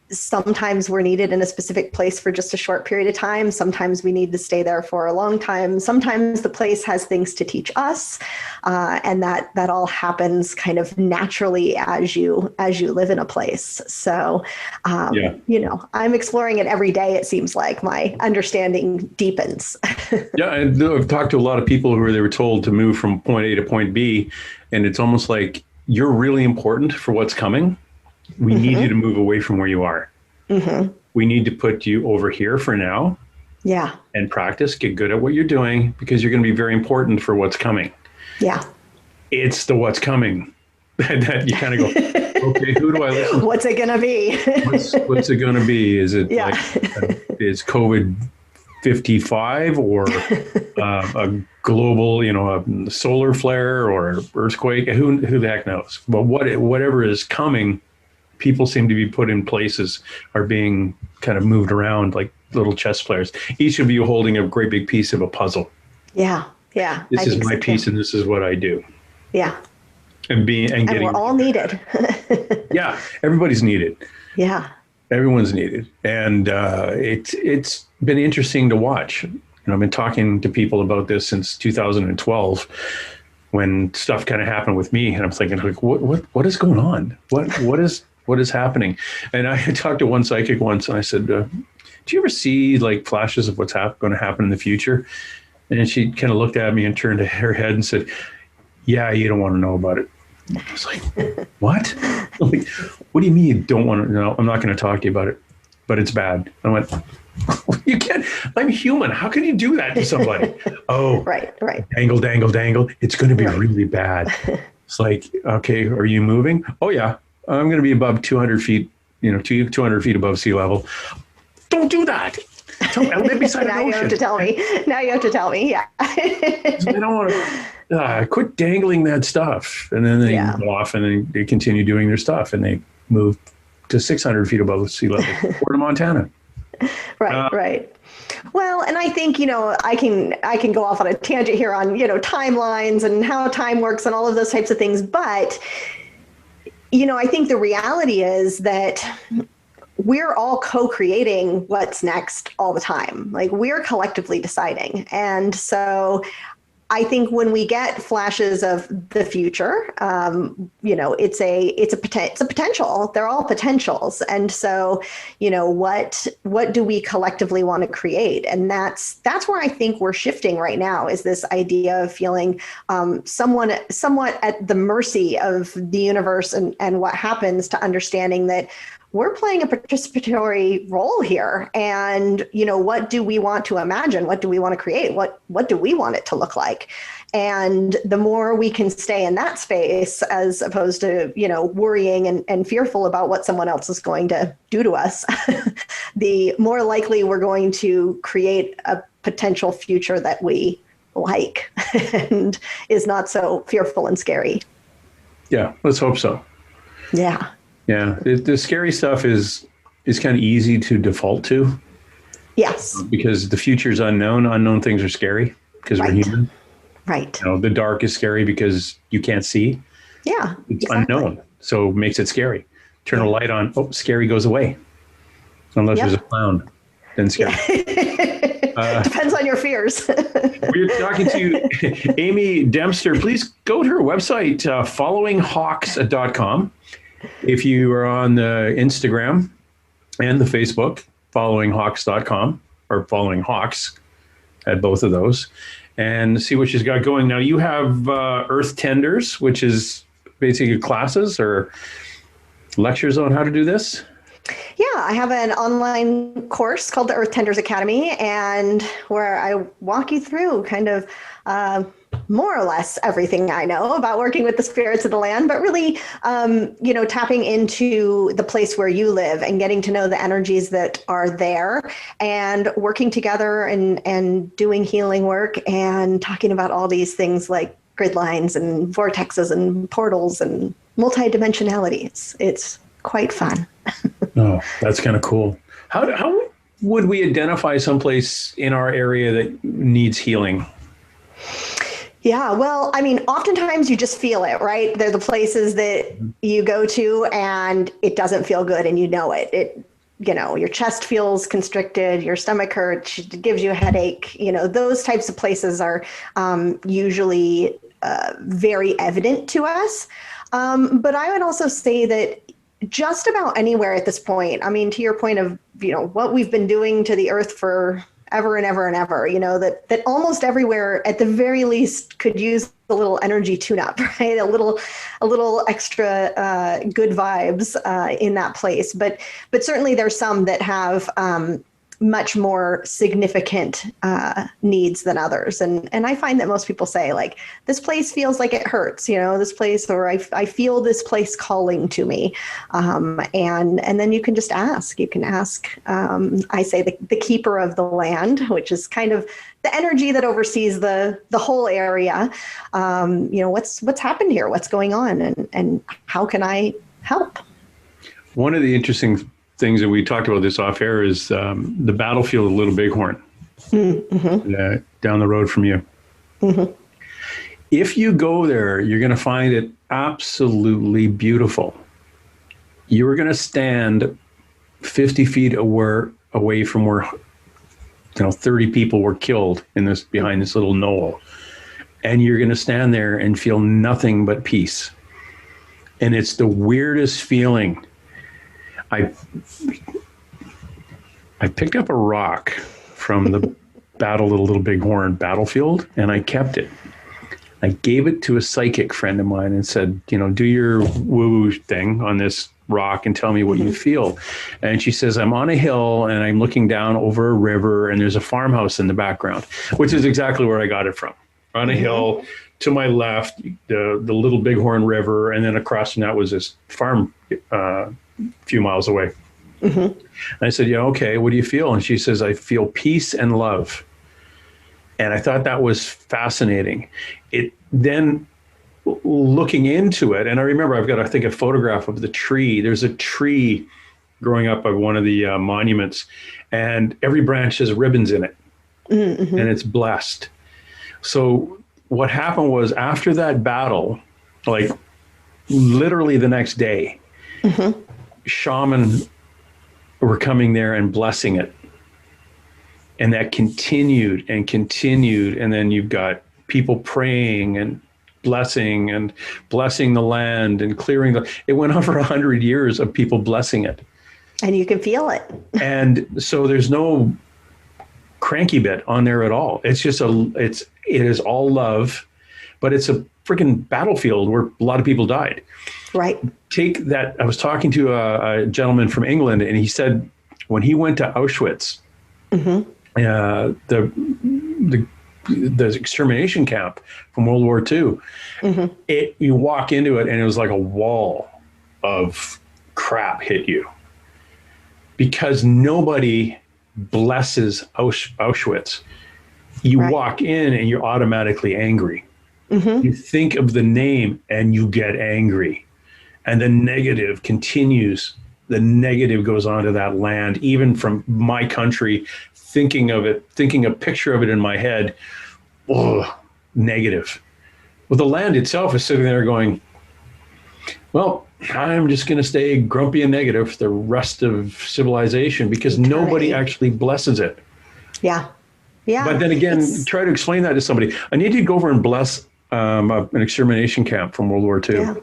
sometimes we're needed in a specific place for just a short period of time. Sometimes we need to stay there for a long time. Sometimes the place has things to teach us, and that all happens kind of naturally as you live in a place. So, I'm exploring it every day. It seems like my understanding deepens. Yeah, and I've talked to a lot of people who they were told to move from point A to point B, and it's almost like you're really important for what's coming. We need you to move away from where you are. We need to put you over here for now. Yeah. And practice, get good at what you're doing because you're going to be very important for what's coming. Yeah. It's the what's coming that you kind of go, okay, who do I listen to? What's it going to be? what's it going to be? Is it is COVID 55 or a global, a solar flare or earthquake? Who the heck knows? But whatever is coming, people seem to be put in places, are being kind of moved around like little chess players. Each of you holding a great big piece of a puzzle. Yeah. Yeah. This is my piece and this is what I do. Yeah. And getting, we're all needed. Yeah. Everybody's needed. Yeah. Everyone's needed. And it's been interesting to watch. I've been talking to people about this since 2012 when stuff kind of happened with me. And I'm thinking, like, what is going on? What is happening? And I had talked to one psychic once and I said, do you ever see like flashes of what's going to happen in the future? And she kind of looked at me and turned her head and said, yeah, you don't want to know about it. I was like, what? I'm like, what do you mean you don't want to know? I'm not going to talk to you about it, but it's bad. I went, you can't, I'm human. How can you do that to somebody? Oh, right. Dangle. It's going to be really bad. It's like, okay, are you moving? Oh yeah. I'm going to be above 200 feet, 200 feet above sea level. Don't do that. I live beside an ocean. Now you have to tell me. Yeah. I don't want to quit dangling that stuff. And then they go off and they continue doing their stuff and they move to 600 feet above sea level or to Montana. Right. Well, and I think, I can go off on a tangent here on, timelines and how time works and all of those types of things. But I think the reality is that we're all co-creating what's next all the time. Like we're collectively deciding. And so I think when we get flashes of the future, it's a potential. They're all potentials. And so, what do we collectively want to create? And that's where I think we're shifting right now, is this idea of feeling somewhat at the mercy of the universe and what happens, to understanding that we're playing a participatory role here. And, what do we want to imagine? What do we want to create? What do we want it to look like? And the more we can stay in that space, as opposed to, worrying and fearful about what someone else is going to do to us, the more likely we're going to create a potential future that we like and is not so fearful and scary. Yeah, let's hope so. Yeah. Yeah, the scary stuff is kind of easy to default to. Yes. Because the future is unknown. Unknown things are scary because we're human. Right. The dark is scary because you can't see. Yeah. It's unknown, so it makes it scary. Turn a light on, scary goes away. Unless there's a clown, then scary. Depends on your fears. We're talking to Amy Dempster. Please go to her website, followinghawks.com. If you are on the Instagram and the Facebook, followinghawks.com, or following Hawks at both of those, and see what she's got going. Now, you have Earth Tenders, which is basically classes or lectures on how to do this. Yeah, I have an online course called the Earth Tenders Academy, and where I walk you through kind of more or less everything I know about working with the spirits of the land, but really, tapping into the place where you live and getting to know the energies that are there and working together and doing healing work and talking about all these things like grid lines and vortexes and portals and multidimensionality. It's quite fun. Oh, that's kind of cool. How would we identify someplace in our area that needs healing? Yeah, well, I mean, oftentimes you just feel it, right? They're the places that you go to and it doesn't feel good and you know it. Your chest feels constricted, your stomach hurts, it gives you a headache. Those types of places are usually very evident to us. But I would also say that just about anywhere at this point, I mean, to your point of, what we've been doing to the earth for ever and ever and ever, that almost everywhere at the very least could use a little energy tune-up, right? A little extra good vibes in that place. But certainly there's some that have much more significant needs than others. And I find that most people say, like, this place feels like it hurts, this place, or I feel this place calling to me. And then you can just ask. You can ask, I say, the keeper of the land, which is kind of the energy that oversees the whole area. What's happened here? What's going on? And how can I help? One of the interesting things that we talked about this off air is the battlefield of Little Bighorn, down the road from you. Mm-hmm. If you go there, you're going to find it absolutely beautiful. You are going to stand 50 feet away from where 30 people were killed behind this little knoll, and you're going to stand there and feel nothing but peace. And it's the weirdest feeling. I picked up a rock from the Battle of the Little Bighorn battlefield, and I kept it. I gave it to a psychic friend of mine and said, do your woo-woo thing on this rock and tell me what you feel. And she says, I'm on a hill and I'm looking down over a river and there's a farmhouse in the background, which is exactly where I got it from. On a hill, to my left, the Little Bighorn River, and then across from that was this farm few miles away. Mm-hmm. And I said, yeah, okay, what do you feel? And she says, I feel peace and love. And I thought that was fascinating. It then, looking into it, and I remember I've got, I think, a photograph of the tree. There's a tree growing up of one of the monuments, and every branch has ribbons in it, and it's blessed. So what happened was, after that battle, like literally the next day, shaman were coming there and blessing it. And that continued and continued. And then you've got people praying and blessing the land and clearing it went on for 100 years of people blessing it. And you can feel it. And so there's no cranky bit on there at all. It's just it is all love, but it's a freaking battlefield where a lot of people died. Right. Take that. I was talking to a gentleman from England, and he said when he went to Auschwitz, the extermination camp from World War II, you walk into it and it was like a wall of crap hit you, because nobody blesses Auschwitz. You walk in and you're automatically angry. You think of the name and you get angry. And the negative continues. The negative goes onto that land, even from my country, thinking a picture of it in my head, negative. Well, the land itself is sitting there going, well, I'm just going to stay grumpy and negative for the rest of civilization, because nobody actually blesses it. Yeah. Yeah. But then again, try to explain that to somebody. I need you to go over and bless an extermination camp from World War II.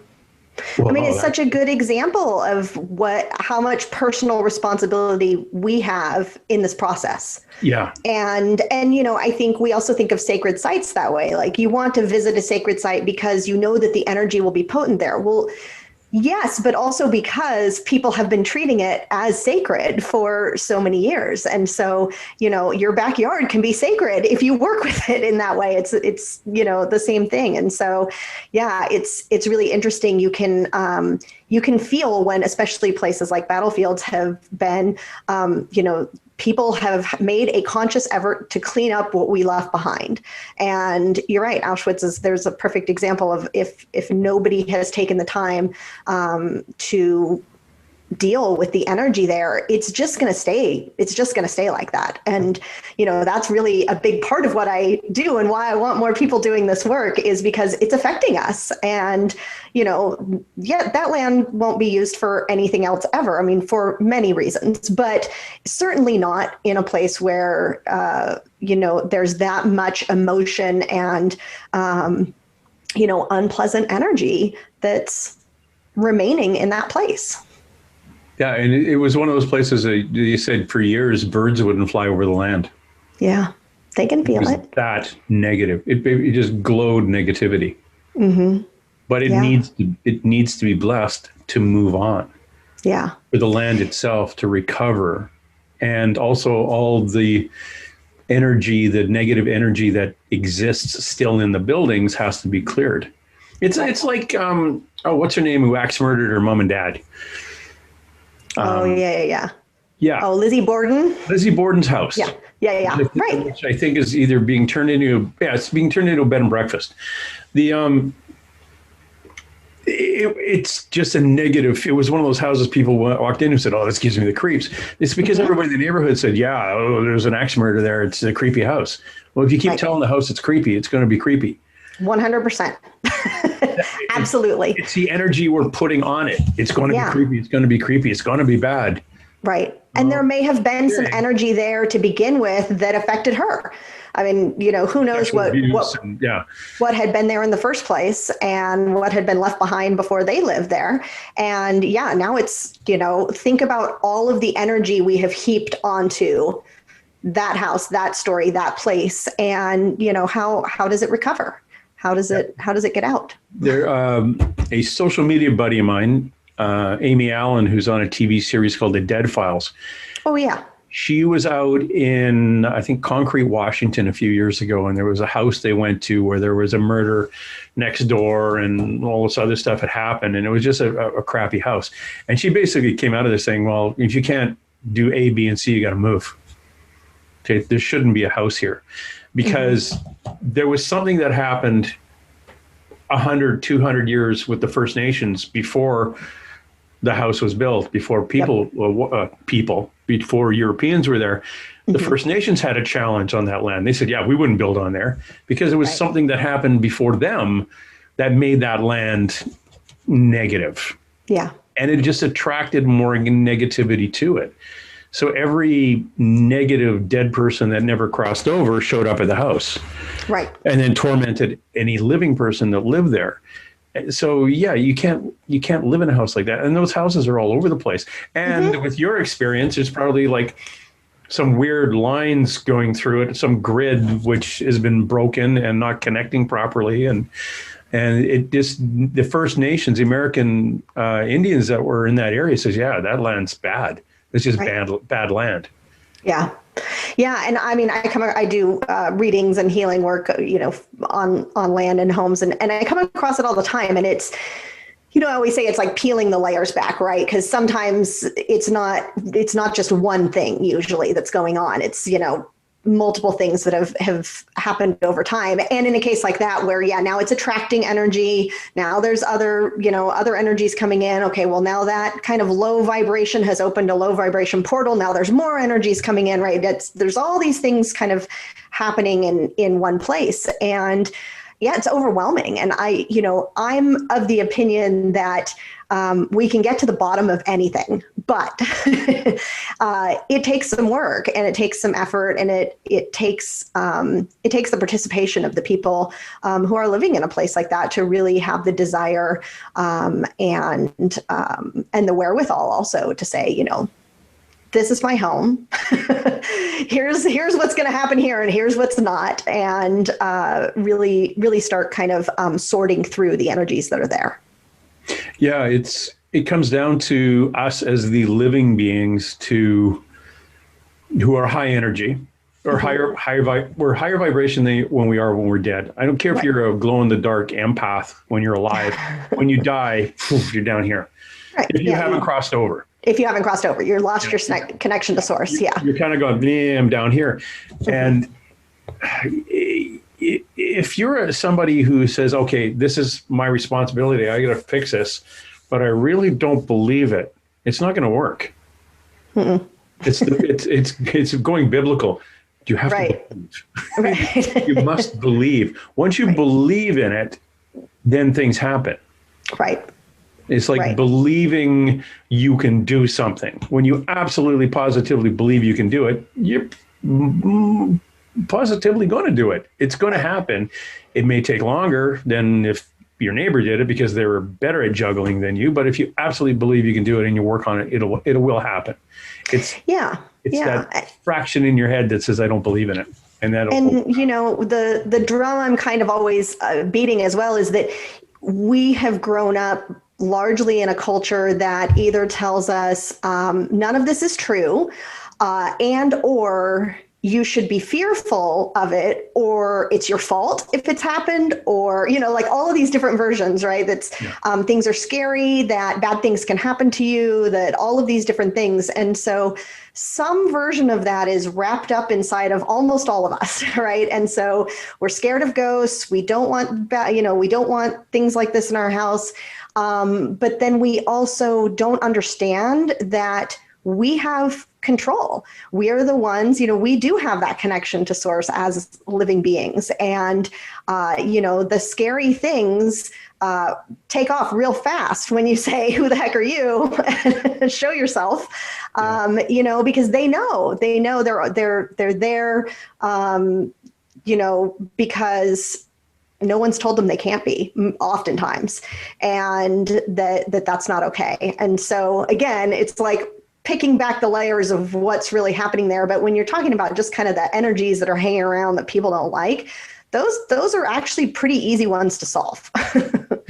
I mean, it's such a good example of how much personal responsibility we have in this process. Yeah. And I think we also think of sacred sites that way. Like, you want to visit a sacred site because you know that the energy will be potent there. Well, yes, but also because people have been treating it as sacred for so many years. And so, your backyard can be sacred if you work with it in that way. It's the same thing. And so, yeah, it's really interesting. You can feel when, especially places like battlefields have been, people have made a conscious effort to clean up what we left behind. And you're right, Auschwitz there's a perfect example of if nobody has taken the time to deal with the energy there, it's just going to stay like that. And, that's really a big part of what I do, and why I want more people doing this work, is because it's affecting us. And, that land won't be used for anything else ever. I mean, for many reasons, but certainly not in a place where, there's that much emotion and, unpleasant energy that's remaining in that place. Yeah, and it was one of those places that you said for years birds wouldn't fly over the land. Yeah, they can feel it. That negative. It just glowed negativity. Mm-hmm. But it needs to be blessed to move on. Yeah. For the land itself to recover, and also all the energy, the negative energy that exists still in the buildings, has to be cleared. It's like what's her name, who axe murdered her mom and dad? Yeah. Oh, Lizzie Borden. Lizzie Borden's house. Yeah. Right. Which I think is either being turned into it's being turned into a bed and breakfast. It's just a negative. It was one of those houses people walked in and said, "Oh, this gives me the creeps." It's because everybody in the neighborhood said, "Yeah, there's an axe murder there. It's a creepy house." Well, if you keep telling the house it's creepy, it's going to be creepy. 100%. Absolutely. It's the energy we're putting on it. It's going to be creepy. It's going to be creepy. It's going to be bad. Right. And there may have been some energy there to begin with that affected her. I mean, who knows what had been there in the first place and what had been left behind before they lived there. And now it's, think about all of the energy we have heaped onto that house, that story, that place. And, how does it recover? How does it get out? There, a social media buddy of mine, Amy Allen, who's on a TV series called The Dead Files. Oh, yeah. She was out in, I think, Concrete, Washington a few years ago, and there was a house they went to where there was a murder next door and all this other stuff had happened, and it was just a crappy house. And she basically came out of this saying, well, if you can't do A, B, and C, you got to move. Okay, there shouldn't be a house here. Because there was something that happened 100, 200 years with the First Nations before the house was built, before before Europeans were there. The First Nations had a challenge on that land. They said, we wouldn't build on there, because it was something that happened before them that made that land negative. Yeah. And it just attracted more negativity to it. So every negative dead person that never crossed over showed up at the house. Right. And then tormented any living person that lived there. So you can't live in a house like that. And those houses are all over the place. And with your experience, there's probably like some weird lines going through it, some grid which has been broken and not connecting properly. And it just, the First Nations, the American Indians that were in that area says, that land's bad. It's just bad land. Yeah. Yeah. And I mean, I do readings and healing work, on land and homes, and I come across it all the time. And it's, I always say it's like peeling the layers back, right? Because sometimes it's not just one thing usually that's going on. It's, multiple things that have happened over time. And in a case like that, where, now it's attracting energy. Now there's other energies coming in. Okay, well, now that kind of low vibration has opened a low vibration portal. Now there's more energies coming in, right? There's all these things kind of happening in one place. And, yeah, it's overwhelming. And I'm of the opinion that we can get to the bottom of anything, but it takes some work and it takes some effort, and it takes the participation of the people who are living in a place like that to really have the desire and the wherewithal also to say, this is my home. here's what's going to happen here, and here's what's not, and really start kind of sorting through the energies that are there. Yeah, it comes down to us as the living beings who are high energy or we're higher vibration than when we're dead. I don't care if you're a glow in the dark empath when you're alive. When you die, you're down here. Right. If you haven't crossed over. If you haven't crossed over, you're lost your connection to source. You're kind of going, I'm down here. And if you're somebody who says, okay, this is my responsibility, I got to fix this, but I really don't believe it, it's not going to work. Mm-mm. It's going biblical. You have to believe. Right. You must believe. Once you believe in it, then things happen. Right. It's like believing you can do something. When you absolutely positively believe you can do it, you're positively going to do it. It's going to happen. It may take longer than if your neighbor did it because they were better at juggling than you. But if you absolutely believe you can do it and you work on it, it will happen. It's that fraction in your head that says, I don't believe in it. And the drum I'm kind of always beating as well is that we have grown up largely in a culture that either tells us none of this is true, and or you should be fearful of it, or it's your fault if it's happened, or, like all of these different versions, right? That's things are scary, that bad things can happen to you, that all of these different things. And so some version of that is wrapped up inside of almost all of us, right? And so we're scared of ghosts. We don't want we don't want things like this in our house. But then we also don't understand that we have control. We are the ones, we do have that connection to source as living beings. And, the scary things take off real fast when you say, who the heck are you? Show yourself, because they know they're there, because no one's told them they can't be oftentimes, and that's not okay. And so again, it's like picking back the layers of what's really happening there. But when you're talking about just kind of the energies that are hanging around that people don't like, those are actually pretty easy ones to solve.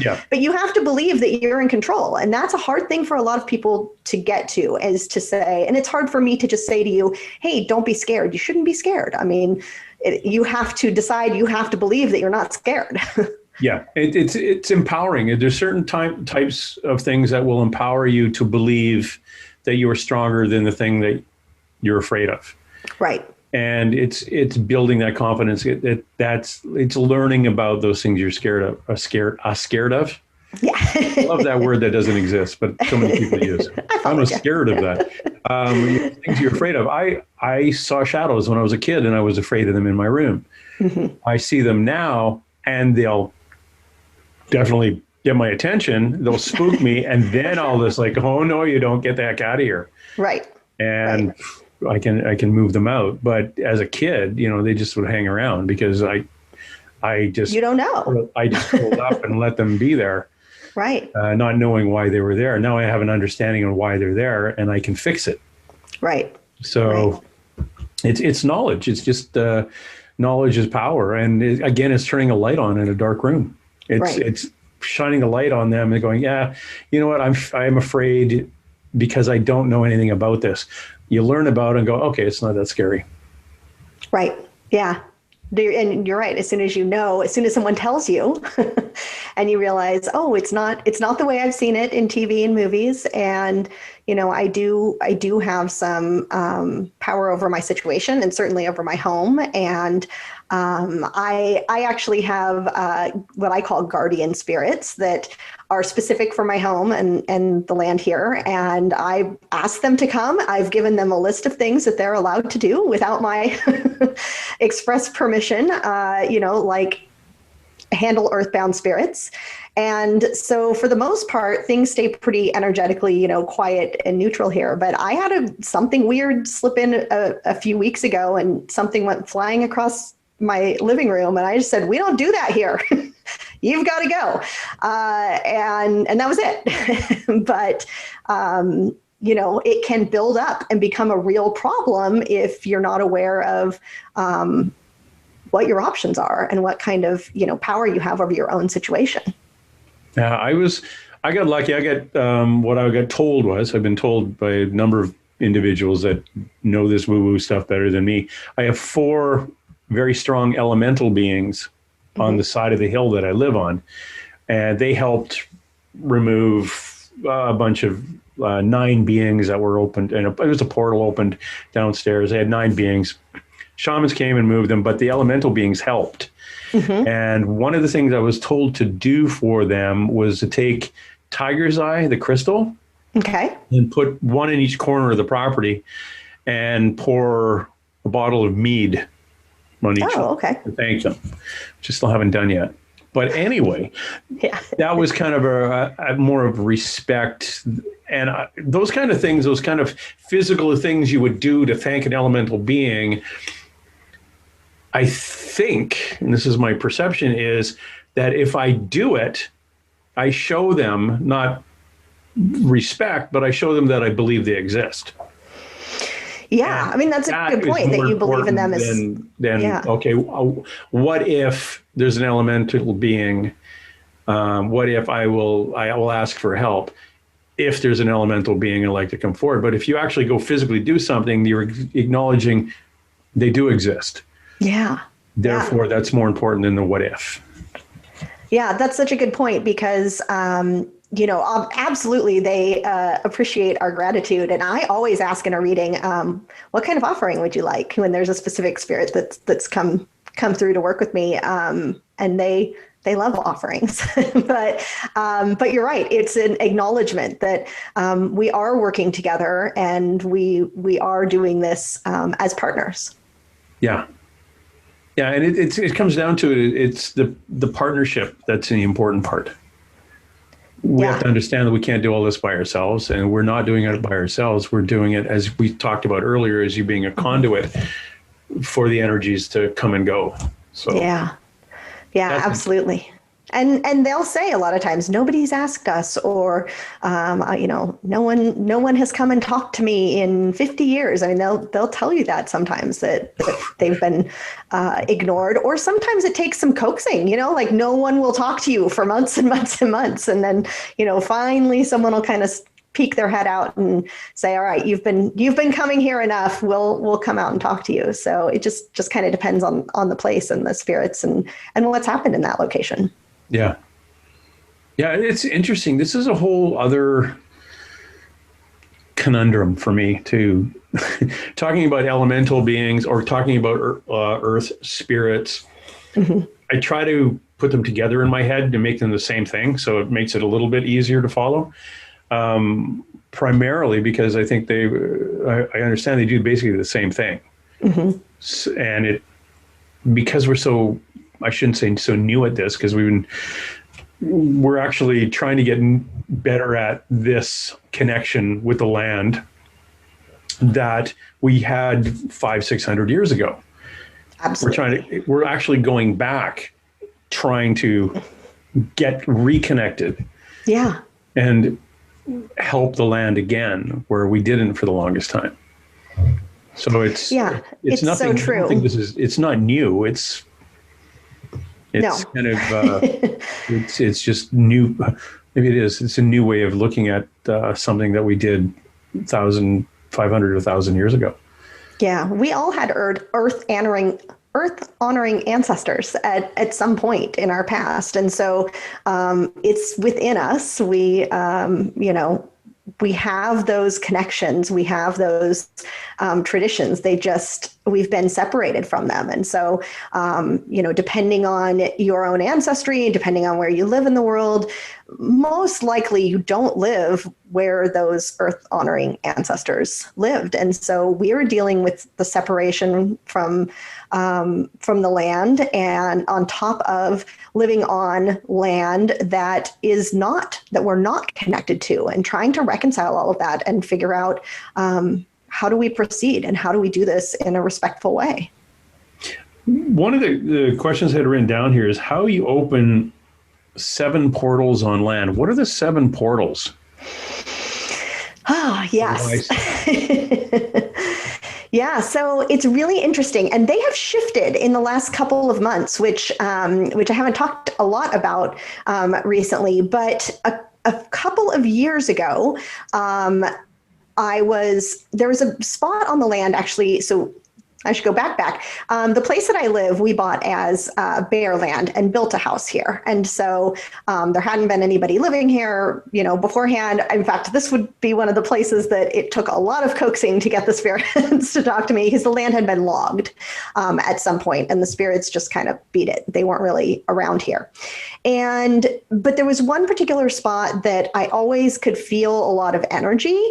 Yeah. But you have to believe that you're in control. And that's a hard thing for a lot of people to get to, is to say, and it's hard for me to just say to you, hey, don't be scared. You shouldn't be scared. I mean, you have to decide, you have to believe that you're not scared. Yeah, it's empowering. There's certain types of things that will empower you to believe that you are stronger than the thing that you're afraid of. Right. And it's building that confidence. It's learning about those things you're scared of. Yeah. I love that word that doesn't exist, but so many people use. I'm scared of that. Things you're afraid of. I saw shadows when I was a kid, and I was afraid of them in my room. Mm-hmm. I see them now, and they'll definitely get my attention. They'll spook me, and then I'll just like, oh no, you don't, get the heck out of here. Right. And I can move them out. But as a kid, they just would hang around because I just, you don't know. I just pulled up and let them be there. Right. Not knowing why they were there. Now I have an understanding of why they're there, and I can fix it. Right. So it's knowledge. It's just knowledge is power. And again, it's turning a light on in a dark room. It's shining a light on them and going, yeah, you know what? I'm afraid because I don't know anything about this. You learn about it and go, okay, it's not that scary. Right. Yeah. And you're right. As soon as someone tells you and you realize, oh, it's not the way I've seen it in TV and movies. And, I do have some power over my situation and certainly over my home. And I actually have what I call guardian spirits that are specific for my home and the land here. And I asked them to come. I've given them a list of things that they're allowed to do without my express permission, like handle earthbound spirits. And so for the most part, things stay pretty energetically, quiet and neutral here. But I had something weird slip in a few weeks ago, and something went flying across my living room. And I just said, we don't do that here. You've got to go. And that was it. But, it can build up and become a real problem if you're not aware of what your options are and what kind of, power you have over your own situation. Yeah, I got lucky. I got what I got told was, I've been told by a number of individuals that know this woo-woo stuff better than me. I have 4 very strong elemental beings on the side of the hill that I live on. And they helped remove a bunch of 9 beings that were opened. And it was a portal opened downstairs. They had 9 beings. Shamans came and moved them, but the elemental beings helped. And one of the things I was told to do for them was to take tiger's eye, the crystal, and put one in each corner of the property and pour a bottle of mead on each one to thank them, which I still haven't done yet. But anyway, that was kind of a more of respect. And those kind of things, those kind of physical things you would do to thank an elemental being, I think, and this is my perception, is that if I do it, I show them not respect, but I show them that I believe they exist. Yeah, and I mean, that's a good point, that you believe in them okay, what if there's an elemental being? What if I will ask for help? If there's an elemental being, I'd like to come forward. But if you actually go physically do something, you're acknowledging they do exist. Yeah. Therefore, that's more important than the what if. Yeah, that's such a good point, because absolutely, they appreciate our gratitude. And I always ask in a reading, what kind of offering would you like, when there's a specific spirit that's come through to work with me. And they love offerings. But you're right. It's an acknowledgement that we are working together, and we are doing this as partners. Yeah. Yeah, and it comes down to it. It's the partnership that's the important part. We have to understand that we can't do all this by ourselves, and we're not doing it by ourselves. We're doing it, as we talked about earlier, as you being a conduit for the energies to come and go. So yeah, absolutely. And they'll say a lot of times, nobody's asked us, or no one has come and talked to me in 50 years. I mean, they'll tell you that sometimes, that they've been ignored, or sometimes it takes some coaxing. Like no one will talk to you for months and months and months, and then finally someone will kind of peek their head out and say, all right, you've been coming here enough. We'll come out and talk to you. So it just kind of depends on the place and the spirits and what's happened in that location. Yeah. Yeah, it's interesting. This is a whole other conundrum for me too. Talking about elemental beings, or talking about earth spirits. I try to put them together in my head to make them the same thing. So it makes it a little bit easier to follow. Primarily because I think I understand they do basically the same thing. And because we're so, I shouldn't say so new at this, because we're actually trying to get better at this connection with the land that we had 500-600 years ago. Absolutely. We're actually going back, trying to get reconnected. Yeah. And help the land again, where we didn't for the longest time. So it's nothing. So true. I don't think it's not new. It's kind of, it's just new. Maybe it is. It's a new way of looking at something that we did 1,500 or 1,000 years ago. Yeah. We all had earth honoring ancestors at some point in our past. And so it's within us. We have those connections. We have those traditions. They just we've been separated from them. And so, depending on your own ancestry, depending on where you live in the world, most likely you don't live where those earth honoring ancestors lived. And so we're dealing with the separation from the land, and on top of living on land that we're not connected to, and trying to reconcile all of that and figure out, how do we proceed and how do we do this in a respectful way? One of the questions I had written down here is how you open 7 portals on land. What are the 7 portals? Oh, yes. Yeah, so it's really interesting, and they have shifted in the last couple of months, which I haven't talked a lot about recently. But a couple of years ago, there was a spot on the land, actually. So I should go back. The place that I live, we bought as bare land and built a house here. And so there hadn't been anybody living here, beforehand. In fact, this would be one of the places that it took a lot of coaxing to get the spirits to talk to me, because the land had been logged at some point, and the spirits just kind of beat it. They weren't really around here. But there was one particular spot that I always could feel a lot of energy,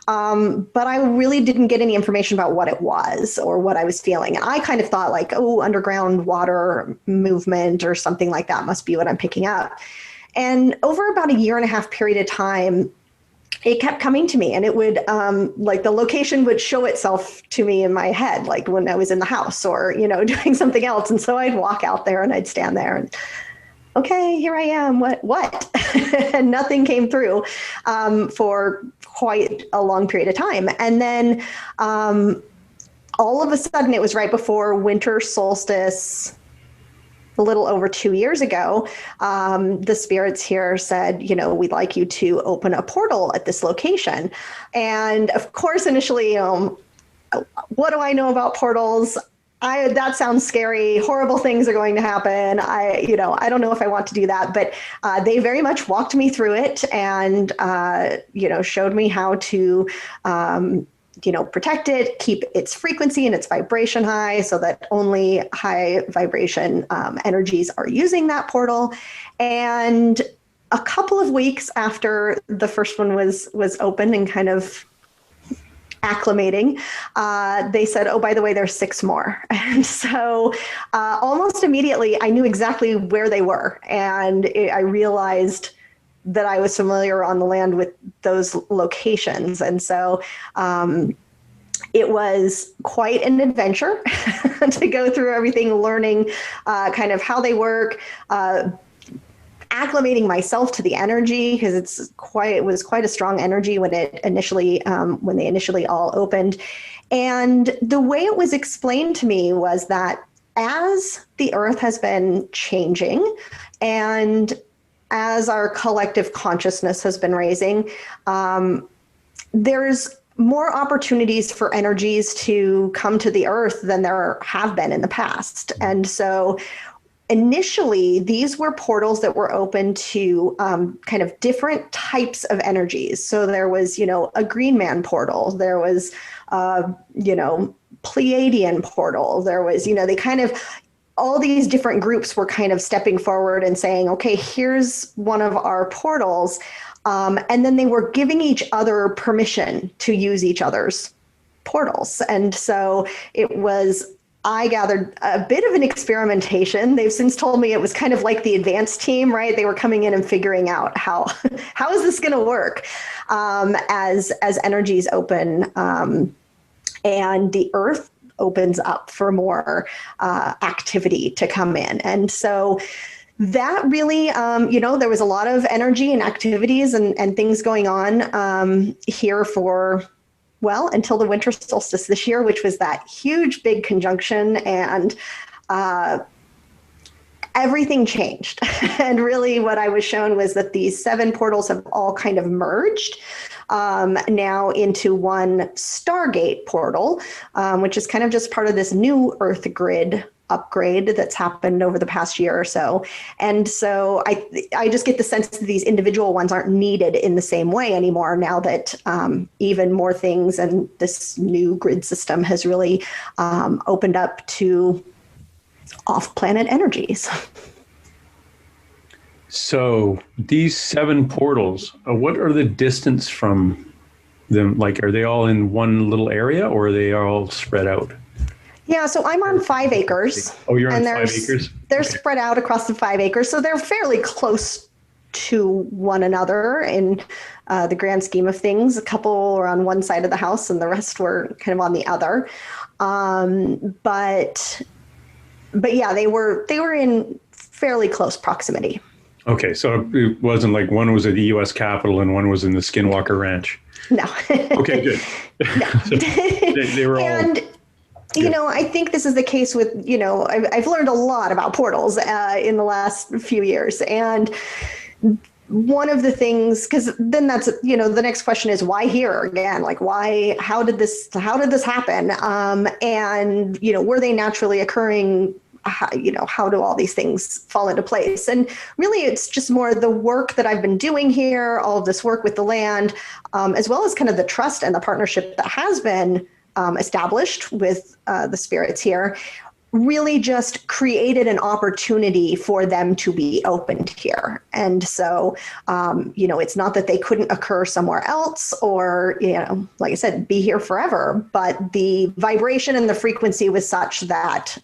but I really didn't get any information about what it was or what I was feeling. And I kind of thought like, underground water movement or something like that must be what I'm picking up. And over about a 1.5 year period of time, it kept coming to me, and it would, the location would show itself to me in my head, like when I was in the house or, doing something else. And so I'd walk out there and I'd stand there and, okay, here I am. What? And nothing came through for quite a long period of time. And then all of a sudden, it was right before winter solstice, a little over 2 years ago, the spirits here said, we'd like you to open a portal at this location. And of course, initially, what do I know about portals? That sounds scary. Horrible things are going to happen. I don't know if I want to do that, but they very much walked me through it and, showed me how to, protect it, keep its frequency and its vibration high so that only high vibration energies are using that portal. And a couple of weeks after the first one was open and kind of acclimating, they said, oh, by the way, there's 6 more. And so almost immediately, I knew exactly where they were. And I realized that I was familiar on the land with those locations. And so it was quite an adventure to go through everything, learning kind of how they work, acclimating myself to the energy, because it was quite a strong energy when they initially all opened. And the way it was explained to me was that as the earth has been changing and as our collective consciousness has been raising, there's more opportunities for energies to come to the earth than there have been in the past. And so initially, these were portals that were open to kind of different types of energies. So there was, a Green Man portal. There was, Pleiadian portal. There was, they kind of, all these different groups were kind of stepping forward and saying, okay, here's one of our portals. And then they were giving each other permission to use each other's portals. And so it was, I gathered, a bit of an experimentation. They've since told me it was kind of like the advanced team, right? They were coming in and figuring out how is this going to work as energies open and the earth opens up for more activity to come in. And so that really, there was a lot of energy and activities and things going on here for, until the winter solstice this year, which was that huge, big conjunction, and everything changed. And really what I was shown was that these 7 portals have all kind of merged now into one Stargate portal, which is kind of just part of this new Earth grid upgrade that's happened over the past year or so. And so I just get the sense that these individual ones aren't needed in the same way anymore now that even more things and this new grid system has really opened up to off-planet energies. So these 7 portals, what are the distance from them? Like, are they all in one little area or are they all spread out? Yeah, so I'm on 5 acres. Oh, you're on 5 acres? They're spread out across the 5 acres. So they're fairly close to one another in the grand scheme of things. A couple were on one side of the house and the rest were kind of on the other. But yeah, they were in fairly close proximity. Okay, so it wasn't like one was at the U.S. Capitol and one was in the Skinwalker Ranch. No. Okay, good. No. So they were all. And you know, I think this is the case with, you know, I've learned a lot about portals in the last few years, and one of the things, because then that's, you know, the next question is why here again? Like, why? How did this happen? And you know, were they naturally occurring? You know, how do all these things fall into place? And really, it's just more the work that I've been doing here, all of this work with the land, as well as kind of the trust and the partnership that has been established with the spirits here, really just created an opportunity for them to be opened here. And so, you know, it's not that they couldn't occur somewhere else or, you know, like I said, be here forever, but the vibration and the frequency was such that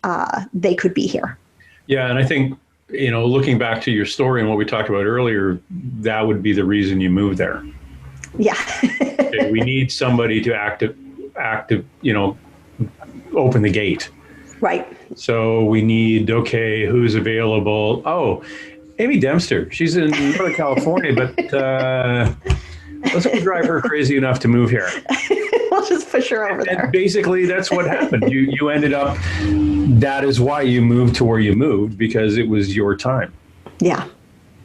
they could be here. Yeah, and I think, you know, looking back to your story and what we talked about earlier, that would be the reason you moved there. Yeah. Okay, we need somebody to active, you know, open the gate. Right. So we need, okay, who's available? Oh, Amy Dempster. She's in Northern California, but let's go drive her crazy enough to move here. We'll just push her over there. And basically, that's what happened. You ended up, that is why you moved to where you moved, because it was your time. Yeah.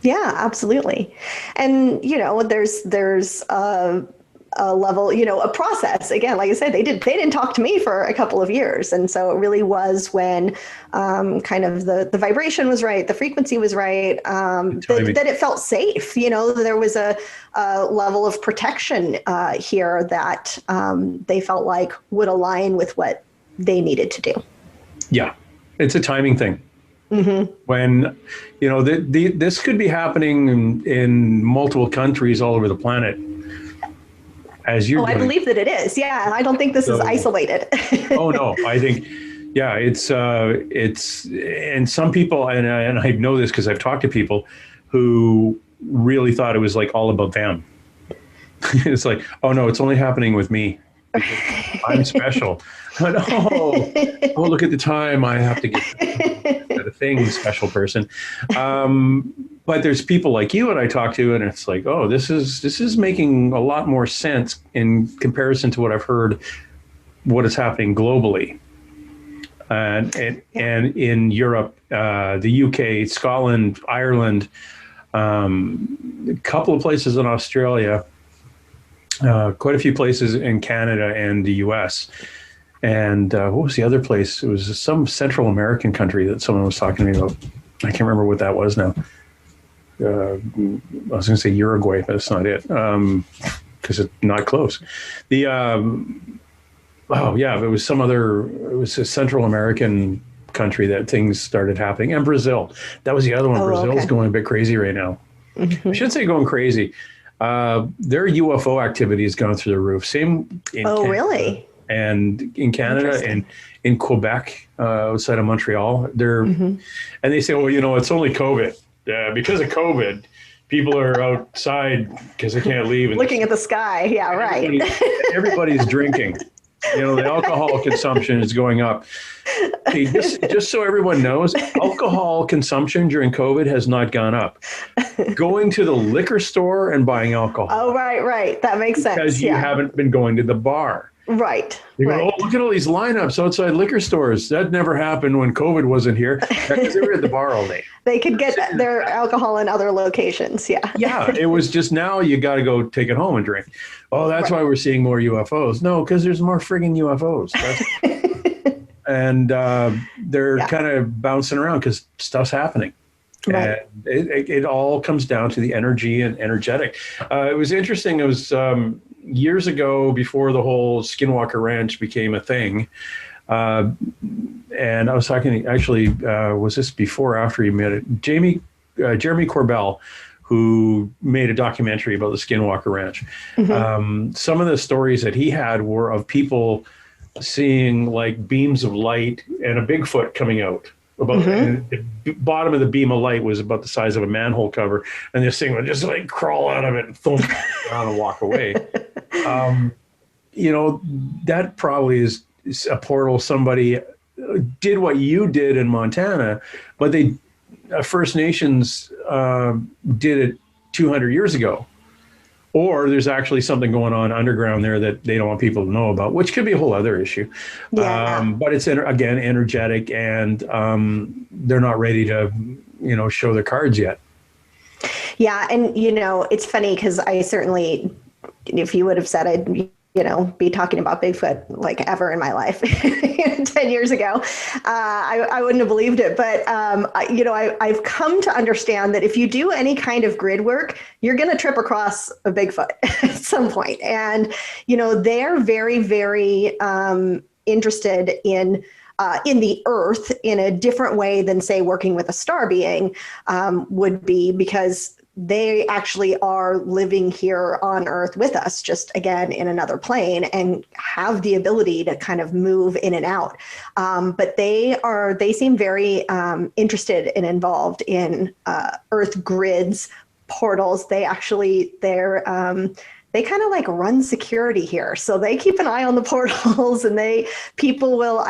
Yeah, absolutely. And, you know, there's a level, you know, a process. Again, like I said, they didn't talk to me for a couple of years. And so it really was when kind of the vibration was right, the frequency was right, that it felt safe. You know, there was a level of protection here that they felt like would align with what they needed to do. Yeah, it's a timing thing. Mm-hmm. When, you know, this could be happening in multiple countries all over the planet. As you're doing. I believe that it is. Yeah. I don't think this is isolated. Oh, no. I think, yeah, it's, and some people, and I know this because I've talked to people who really thought it was like all about them. It's like, oh, no, it's only happening with me. I'm special. But, oh, look at the time. I have to get the thing, special person. But there's people like you and I talk to, and it's like, oh, this is making a lot more sense in comparison to what I've heard, what is happening globally, and in Europe, the UK, Scotland, Ireland, a couple of places in Australia, quite a few places in Canada and the US. And what was the other place? It was some Central American country that someone was talking to me about. I can't remember what that was now. I was going to say Uruguay, but that's not it, because it's not close. The it was some other. It was a Central American country that things started happening, and Brazil. That was the other one. Oh, Brazil's going a bit crazy right now. Mm-hmm. I shouldn't say going crazy. Their UFO activity has gone through the roof. Same in Canada, really? And in Canada and in Quebec, outside of Montreal, and they say, well, you know, it's only COVID. Because of COVID, people are outside because they can't leave. And looking at the sky. Yeah, right. Everybody's drinking. You know, the alcohol consumption is going up. Okay, just so everyone knows, alcohol consumption during COVID has not gone up. Going to the liquor store and buying alcohol. Oh, right. That makes sense. Because you haven't been going to the bar. Right. You go, oh, look at all these lineups outside liquor stores. That never happened when COVID wasn't here. Because they were at the bar all day. They could get their alcohol in other locations. Yeah. Yeah. It was just now you got to go take it home and drink. Oh, that's why we're seeing more UFOs. No, because there's more frigging UFOs. and they're Yeah. kind of bouncing around because stuff's happening. Right. And it all comes down to the energy and energetic. It was interesting. It was years ago, before the whole Skinwalker Ranch became a thing. And I was talking, actually, was this before or after you met it? Jeremy Corbell, who made a documentary about the Skinwalker Ranch. Some of the stories that he had were of people seeing like beams of light and a Bigfoot coming out. And the bottom of the beam of light was about the size of a manhole cover, and this thing would just like crawl out of it and thump around and walk away. That probably is a portal. Somebody did what you did in Montana, but they First Nations did it 200 years ago. Or there's actually something going on underground there that they don't want people to know about, which could be a whole other issue. Yeah. But it's, again, energetic, and they're not ready to, show their cards yet. Yeah. And, it's funny because I certainly, if you would have said I'd, be talking about Bigfoot like ever in my life 10 years ago, I wouldn't have believed it. But, I've come to understand that if you do any kind of grid work, you're going to trip across a Bigfoot at some point. And, they're very, very interested in the earth in a different way than, say, working with a star being would be, because they actually are living here on Earth with us, just again in another plane, and have the ability to kind of move in and out. But they seem very interested and involved in Earth grids, portals. They kind of like run security here. So they keep an eye on the portals, and I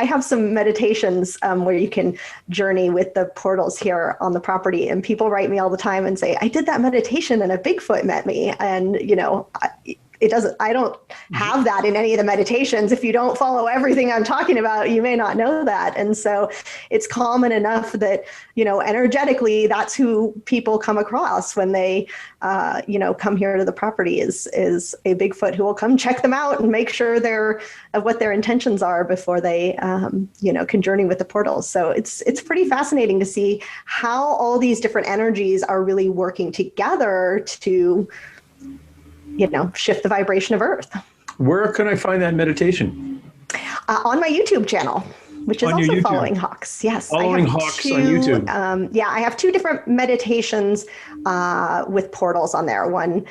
have some meditations where you can journey with the portals here on the property. And people write me all the time and say, I did that meditation and a Bigfoot met me. And, I don't have that in any of the meditations. If you don't follow everything I'm talking about, you may not know that. And so it's common enough that, energetically, that's who people come across when they, come here to the property is a Bigfoot who will come check them out and make sure what their intentions are before they, can journey with the portals. So it's pretty fascinating to see how all these different energies are really working together to, shift the vibration of Earth. Where can I find that meditation? On my YouTube channel, which is on also Following Hawks. Yes. Following Hawks on YouTube. I have two different meditations with portals on there. One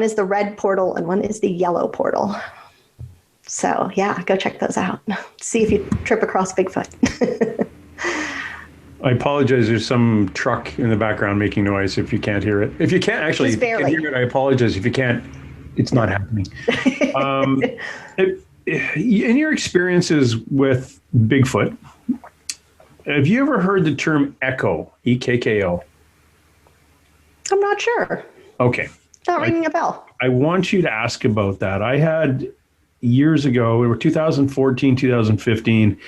is the red portal and one is the yellow portal. So yeah, go check those out. See if you trip across Bigfoot. I apologize. There's some truck in the background making noise. If you can't hear it, if you can't actually if you can hear it, I apologize. If you can't, it's not happening. In your experiences with Bigfoot, have you ever heard the term echo? EKKO. I'm not sure. Okay. Not ringing a bell. I want you to ask about that. I had years ago, it were 2014, 2015,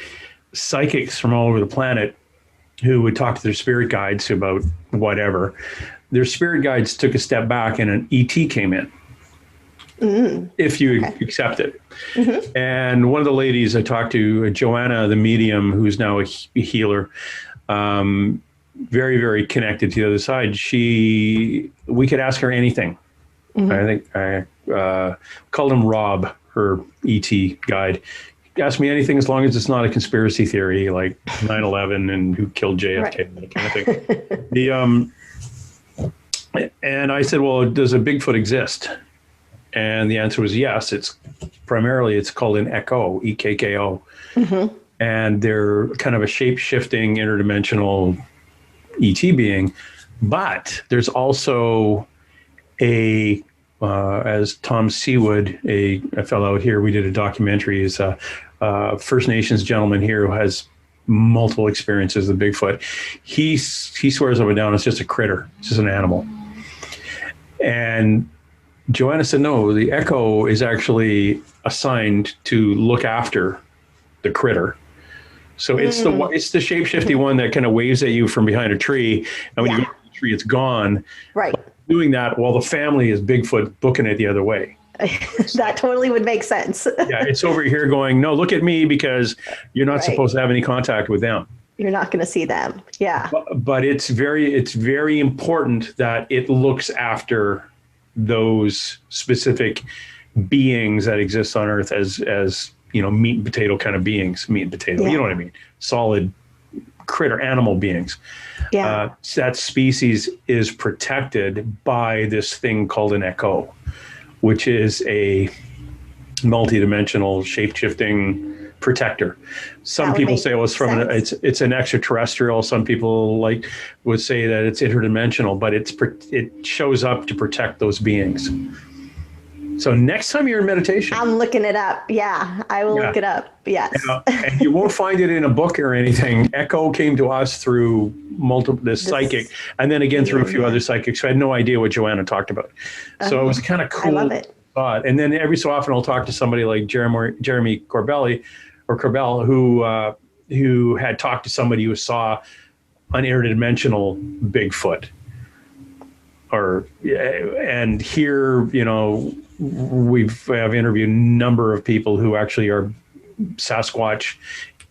psychics from all over the planet who would talk to their spirit guides about whatever. Their spirit guides took a step back and an ET came in, if you accept it. Mm-hmm. And one of the ladies I talked to, Joanna, the medium, who's now a healer, very, very connected to the other side. We could ask her anything. Mm-hmm. I think I called him Rob, her ET guide. Ask me anything as long as it's not a conspiracy theory like 9/11 and who killed JFK, that kind of thing. And I said, well, does a Bigfoot exist? And the answer was yes. It's called an echo, EKKO. Mm-hmm. And they're kind of a shape-shifting interdimensional ET being. But there's also as Tom Seawood, a fellow out here, we did a documentary, is a First Nations gentleman here who has multiple experiences with Bigfoot. He swears up and down it's just a critter. It's just an animal. And Joanna said, no, the echo is actually assigned to look after the critter. So it's the shape-shifty one that kind of waves at you from behind a tree. And when you go to the tree, it's gone. Right. But doing that while the family is Bigfoot booking it the other way. That totally would make sense. Yeah, it's over here going, no, look at me, because you're not Right. supposed to have any contact with them. You're not going to see them. Yeah. But it's very important that it looks after those specific beings that exist on Earth as meat and potato kind of beings. Meat and potato, Yeah. you know what I mean? Solid critter animal beings. Yeah. That species is protected by this thing called an echo, which is a multidimensional shape-shifting protector. Some people say it's an extraterrestrial. Some people would say that it's interdimensional, but it shows up to protect those beings. So next time you're in meditation, I'm looking it up. Yeah, I will look it up. Yes. And you won't find it in a book or anything. Echo came to us through this psychic, and then again through a few other psychics who had no idea what Joanna talked about. So it was kind of cool. I love it. Thought. And then every so often I'll talk to somebody like Jeremy Corbell, who had talked to somebody who saw an interdimensional Bigfoot. And here, I've interviewed a number of people who actually are Sasquatch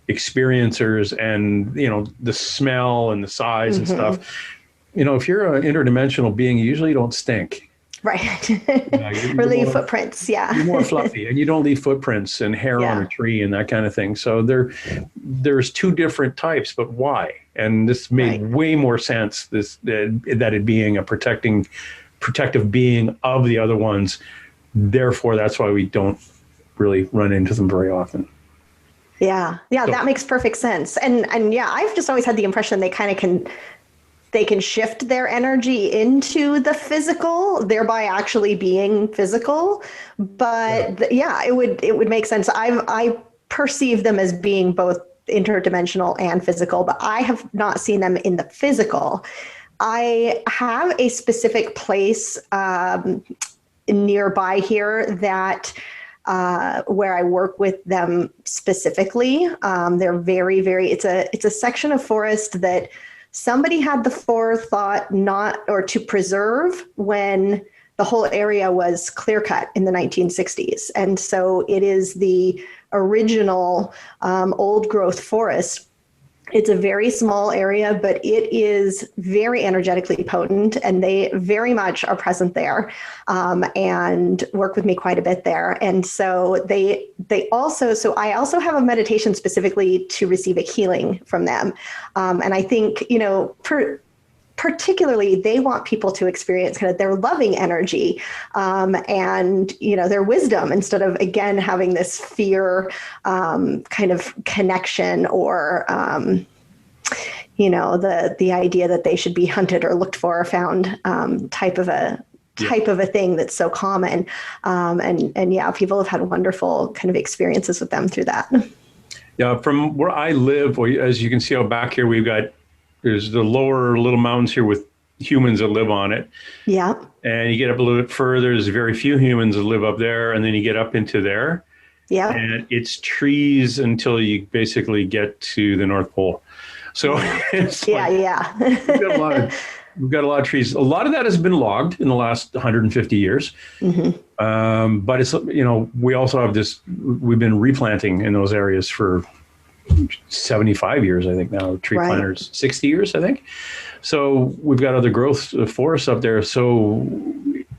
experiencers, and the smell and the size and stuff. If you're an interdimensional being, you usually don't stink. Right. Or leave footprints. Yeah. You're more fluffy, and you don't leave footprints and hair on a tree and that kind of thing. So there's two different types, but why? And this made way more sense. That it being a protective being of the other ones. Therefore, that's why we don't really run into them very often. Yeah. Yeah. So, that makes perfect sense. And yeah, I've just always had the impression they can shift their energy into the physical, thereby actually being physical. But it would make sense. I perceive them as being both interdimensional and physical, but I have not seen them in the physical. I have a specific place nearby here that where I work with them specifically. They're very, very, it's a section of forest that somebody had the forethought to preserve when the whole area was clear cut in the 1960s. And so it is the original old growth forest. It's a very small area, but it is very energetically potent, and they very much are present there and work with me quite a bit there. And so I also have a meditation specifically to receive a healing from them. And I think, particularly they want people to experience kind of their loving energy and, their wisdom, instead of, again, having this fear kind of connection or, the idea that they should be hunted or looked for or found type of a thing that's so common. And people have had wonderful kind of experiences with them through that. Yeah. From where I live, as you can see out back here, there's the lower little mountains here with humans that live on it. Yeah. And you get up a little bit further, there's very few humans that live up there. And then you get up into there. Yeah. And it's trees until you basically get to the North Pole. So it's we've got a lot of trees. A lot of that has been logged in the last 150 years. Mm-hmm. But it's, we also have we've been replanting in those areas for 75 years, I think now. Tree planters, 60 years, I think. So we've got other growth forests up there. So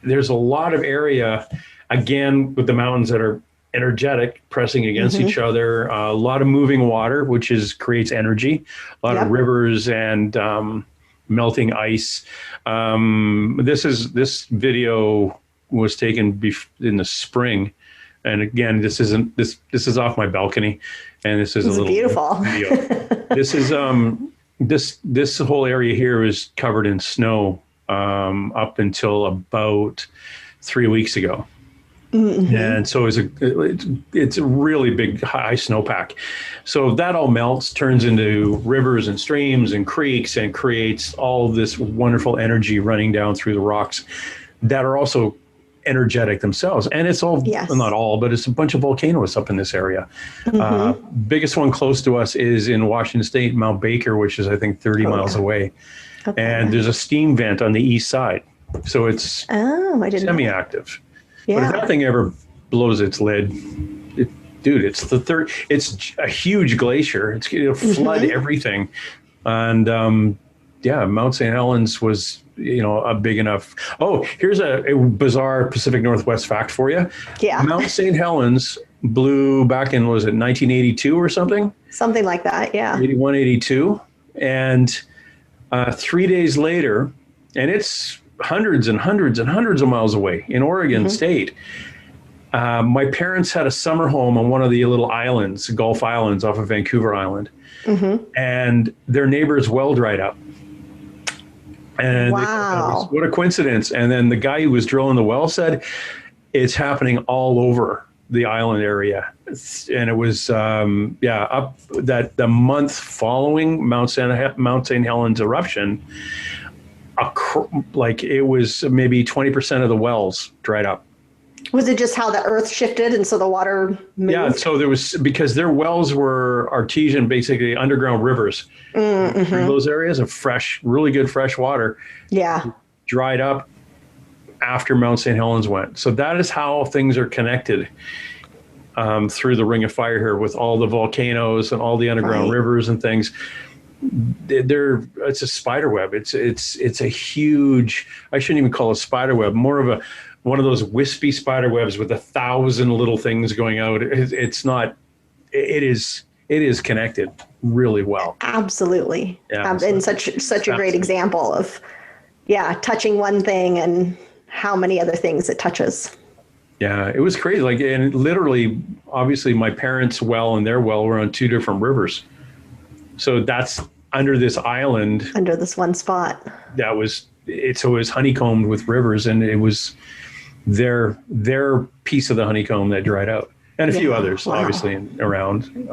there's a lot of area, again, with the mountains that are energetic, pressing against each other. A lot of moving water, which creates energy. A lot of rivers and melting ice. This video was taken in the spring. And again, this is off my balcony, and this is a little beautiful video. This is this whole area here is covered in snow up until about 3 weeks ago. Mm-hmm. And so it's a really big high snowpack. So that all melts, turns into rivers and streams and creeks, and creates all this wonderful energy running down through the rocks that are also energetic themselves. And it's all, not all, but it's a bunch of volcanoes up in this area. Mm-hmm. Biggest one close to us is in Washington State, Mount Baker, which is, I think, 30 miles away. Okay. And there's a steam vent on the east side. So it's semi-active. But if Yeah. that thing ever blows its lid, dude, it's the third. It's a huge glacier. It'll flood everything, and yeah, Mount St. Helens was a big enough. Oh, here's a bizarre Pacific Northwest fact for you. Yeah. Mount St. Helens blew back in, was it 1982 or something? Something like that. Yeah. 81, 82, and 3 days later, and it's hundreds and hundreds and hundreds of miles away in Oregon State. My parents had a summer home on one of the little islands, Gulf Islands off of Vancouver Island, and their neighbor's well dried up. And wow. What a coincidence. And then the guy who was drilling the well said, it's happening all over the island area. And it was, up that the month following Mount St. Helens eruption, like it was maybe 20% of the wells dried up. Was it just how the earth shifted and so the water moved? Yeah, so there was, because their wells were artesian, basically underground rivers through those areas of fresh, really good fresh water. Yeah. Dried up after Mount St. Helens went. So that is how things are connected through the Ring of Fire here, with all the volcanoes and all the underground rivers and things. It's a spider web. It's a huge, I shouldn't even call it a spider web, more of one of those wispy spider webs with 1,000 little things going out. It's not, it is connected really well. Absolutely. Yeah, and such a great example of, touching one thing and how many other things it touches. Yeah, it was crazy. Like, and literally, obviously my parents' well and their well were on two different rivers. So that's under this island. Under this one spot. So it was honeycombed with rivers, and it was their piece of the honeycomb that dried out, and a few others, obviously, around.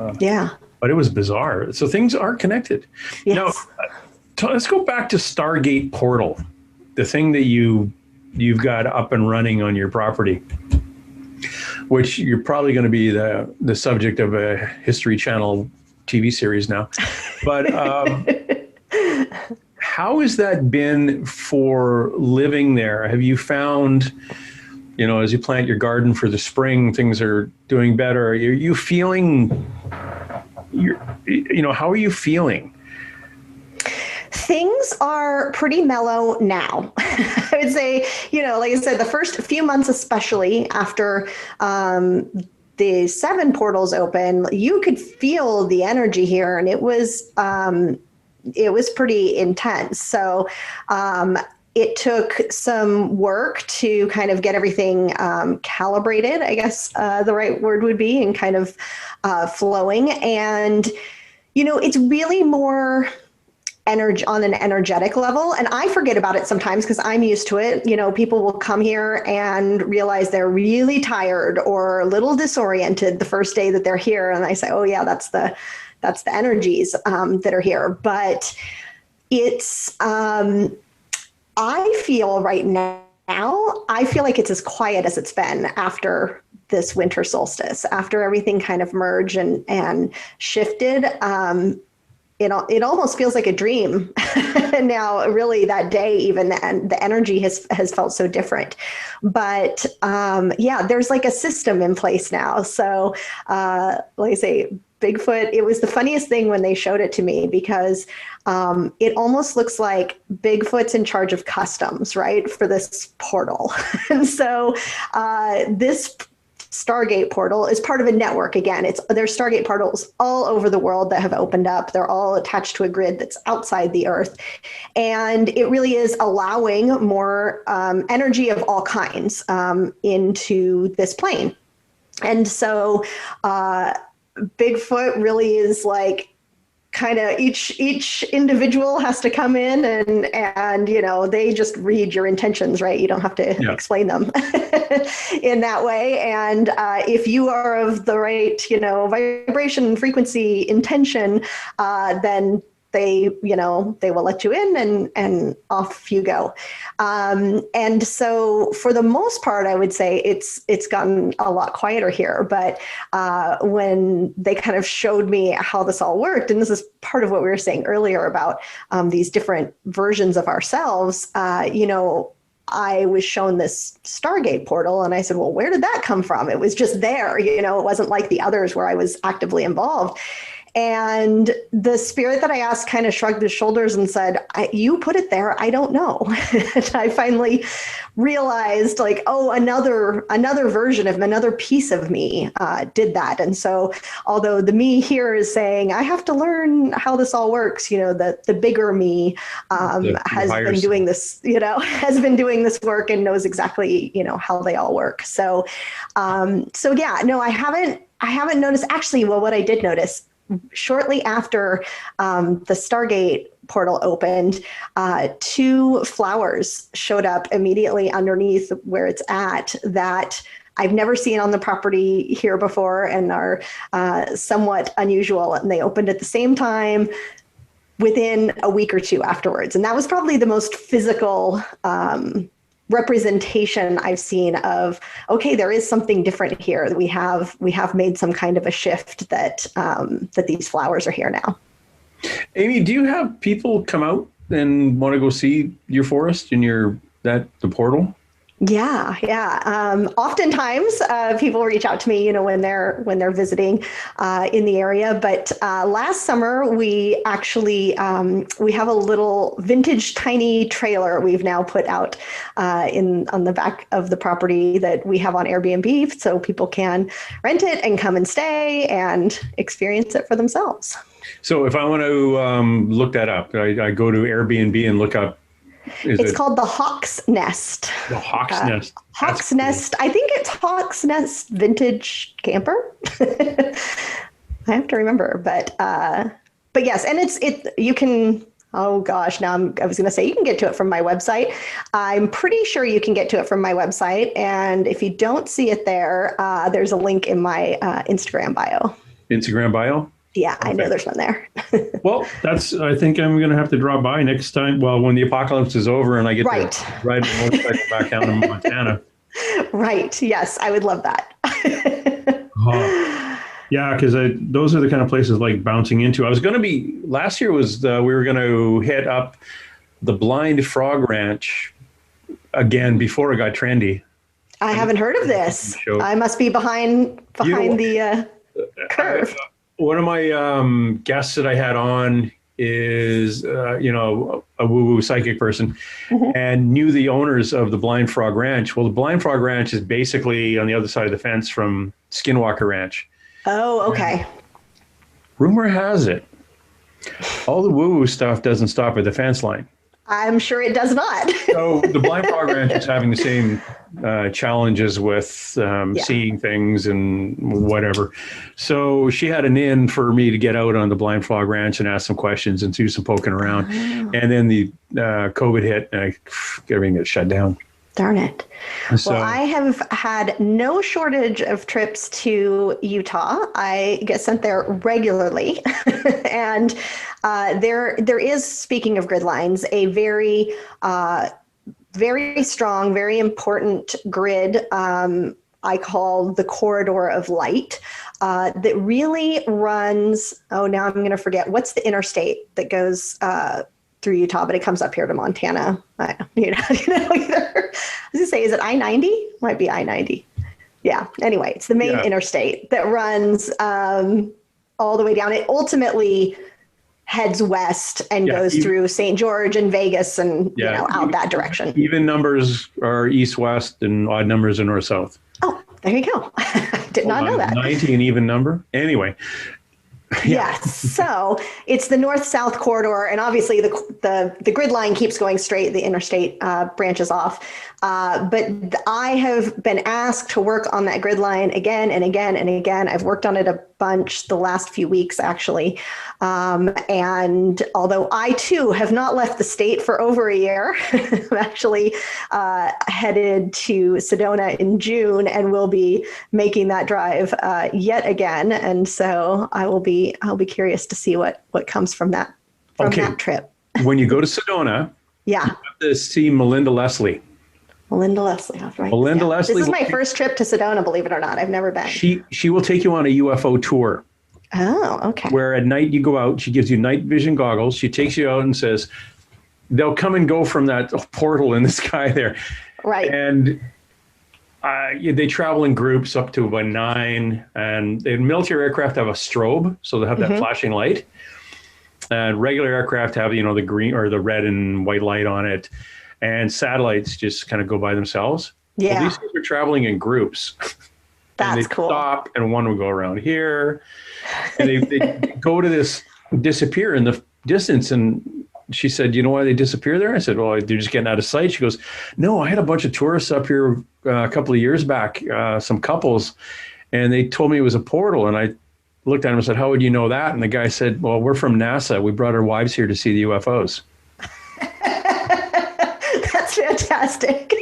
But it was bizarre. So things are connected. Yes. Now, let's go back to Stargate Portal, the thing that you've got up and running on your property, which you're probably going to be the subject of a History Channel TV series now. But how has that been for living there? Have you found, as you plant your garden for the spring, things are doing better? Are you feeling, how are you feeling? Things are pretty mellow now. I would say, like I said, the first few months, especially after the 7 portals open, you could feel the energy here, and it was pretty intense. So it took some work to kind of get everything calibrated, I guess the right word would be, and kind of flowing. And, it's really more energy on an energetic level. And I forget about it sometimes because I'm used to it. People will come here and realize they're really tired or a little disoriented the first day that they're here. And I say, oh yeah, that's the energies that are here. But it's, I feel right now, I feel like it's as quiet as it's been after this winter solstice, after everything kind of merged and shifted. It almost feels like a dream now, really, that day, even, and the energy has felt so different. But there's like a system in place now. So like I say, Bigfoot, it was the funniest thing when they showed it to me, because it almost looks like Bigfoot's in charge of customs, right, for this portal. And so this Stargate portal is part of a network. Again, there's Stargate portals all over the world that have opened up. They're all attached to a grid that's outside the Earth. And it really is allowing more energy of all kinds into this plane. And so Bigfoot really is like, kind of each individual has to come in and they just read your intentions, right? You don't have to explain them in that way. And if you are of the right, vibration, frequency, intention, then they will let you in and off you go. And so for the most part, I would say it's gotten a lot quieter here. But when they kind of showed me how this all worked, and this is part of what we were saying earlier about these different versions of ourselves, I was shown this Stargate portal, and I said, well, where did that come from? It was just there, it wasn't like the others where I was actively involved. And the spirit that I asked kind of shrugged his shoulders and said, you put it there. I don't know. And I finally realized another version of another piece of me did that. And so although the me here is saying, I have to learn how this all works, the bigger me has been doing this, has been doing this work and knows exactly, how they all work. So, I haven't noticed actually. Well, what I did notice shortly after the Stargate portal opened, 2 flowers showed up immediately underneath where it's at that I've never seen on the property here before and are somewhat unusual. And they opened at the same time within a week or 2 afterwards. And that was probably the most physical representation I've seen of, okay, there is something different here. We have made some kind of a shift that these flowers are here now. Amy, do you have people come out and want to go see your forest and the portal? Yeah. Oftentimes, people reach out to me, when they're visiting in the area. But last summer, we actually we have a little vintage tiny trailer we've now put out on the back of the property that we have on Airbnb, so people can rent it and come and stay and experience it for themselves. So if I want to look that up, I go to Airbnb and look up. It's called the Hawk's Nest. The Hawk's Nest. Hawk's Nest. I think it's Hawk's Nest Vintage Camper. I have to remember, but yes, and you can. Oh gosh, I was going to say you can get to it from my website. I'm pretty sure you can get to it from my website, and if you don't see it there, there's a link in my Instagram bio. Instagram bio. Yeah, okay. I know there's one there. Well, I think I'm going to have to drop by next time. Well, when the apocalypse is over and I get to ride the motorcycle back down to Montana. Right. Yes, I would love that. Yeah, because those are the kind of places like bouncing into. Last year was we were going to hit up the Blind Frog Ranch again before it got trendy. I haven't heard of this. I must be behind the curve. One of my guests that I had on is, a woo-woo psychic person, and knew the owners of the Blind Frog Ranch. Well, the Blind Frog Ranch is basically on the other side of the fence from Skinwalker Ranch. Oh, okay. And rumor has it, all the woo-woo stuff doesn't stop at the fence line. I'm sure it does not. So the Blind Frog Ranch is having the same challenges with seeing things and whatever. So she had an in for me to get out on the Blind Frog Ranch and ask some questions and do some poking around. Oh. And then the COVID hit and everything got shut down. Darn it. So, well, I have had no shortage of trips to Utah. I get sent there regularly. And there is, speaking of grid lines, a very, very strong, very important grid I call the corridor of light that really runs, now I'm going to forget, what's the interstate that goes through Utah, but it comes up here to Montana. Either. I was going to say, is it I-90? Might be I-90. Yeah. Anyway, it's the main interstate that runs all the way down. It ultimately heads west and goes through St. George and Vegas and out that direction. Even numbers are east-west and odd numbers are north-south. Oh, there you go. I did not know that. 90, an even number. Anyway. Yes. So it's the north-south corridor, and obviously the grid line keeps going straight. The interstate branches off. But I have been asked to work on that grid line again and again and again. I've worked on it a bunch the last few weeks, actually. And although I, too, have not left the state for over a year, I'm actually headed to Sedona in June and will be making that drive yet again. And so I'll be curious to see what comes from that trip. When you go to Sedona, you have to see Melinda Leslie. Melinda Leslie, that's right. Melinda Leslie. This is my first trip to Sedona, believe it or not. I've never been. She will take you on a UFO tour. Oh, okay. Where at night you go out, she gives you night vision goggles. She takes you out and says, they'll come and go from that portal in the sky there. Right. And they travel in groups up to about 9. And the military aircraft have a strobe, so they have that flashing light. And regular aircraft have, the green or the red and white light on it. And satellites just kind of go by themselves. Yeah. Well, these things are traveling in groups. That's and they cool. stop, and one will go around here. And they go to this, disappear in the distance. And she said, you know why they disappear there? I said, well, they're just getting out of sight. She goes, no, I had a bunch of tourists up here a couple of years back, some couples, and they told me it was a portal. And I looked at him and said, how would you know that? And the guy said, well, we're from NASA. We brought our wives here to see the UFOs. That's fantastic.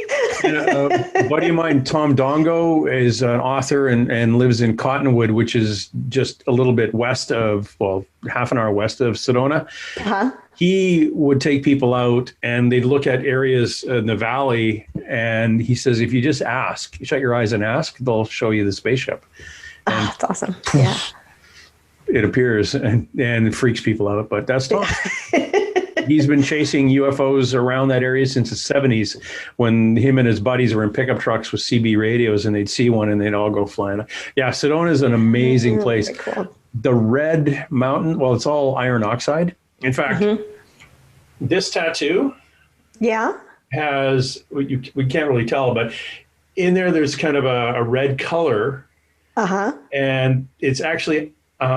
And a buddy of mine, Tom Dongo, is an author and lives in Cottonwood, which is just a little bit west of, half an hour west of Sedona. Uh-huh. He would take people out and they'd look at areas in the valley. And he says, if you just ask, you shut your eyes and ask, they'll show you the spaceship. And that's awesome. Yeah. It appears and it freaks people out, but that's Tom. He's been chasing UFOs around that area since the 70s when him and his buddies were in pickup trucks with CB radios and they'd see one and they'd all go flying. Yeah, Sedona is an amazing place. Cool. The Red Mountain, well, it's all iron oxide. In fact, this tattoo has, we can't really tell, but in there's kind of a red color. And it's actually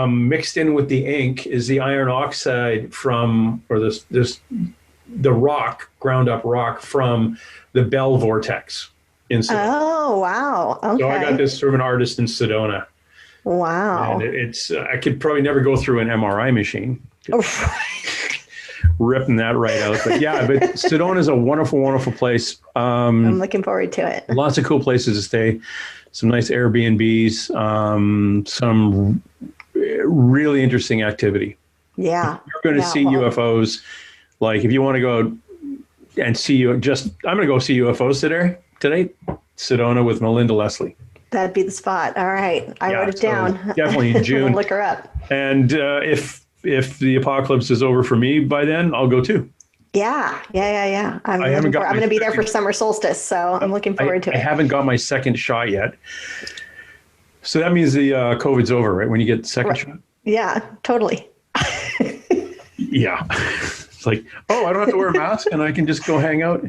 mixed in with the ink is the iron oxide from, or the rock, ground up rock from the Bell Vortex in Sedona. Oh, wow. Okay. So I got this from an artist in Sedona. Wow. And it's, I could probably never go through an MRI machine. Ripping that right out. But yeah, but Sedona is a wonderful, wonderful place. I'm looking forward to it. Lots of cool places to stay. Some nice Airbnbs, some really interesting activity. Yeah. You're going to see UFOs. Like if you want to go and see I'm going to go see UFOs today, Sedona with Melinda Leslie. That'd be the spot. All right. I wrote it down. Definitely in June. We'll look her up. And if the apocalypse is over for me by then, I'll go too. Yeah. I'm going to be there for summer solstice, so I'm looking forward to it. I haven't got my second shot yet. So that means the COVID's over, right? When you get the second shot? Yeah, totally. Yeah. It's like, I don't have to wear a mask and I can just go hang out.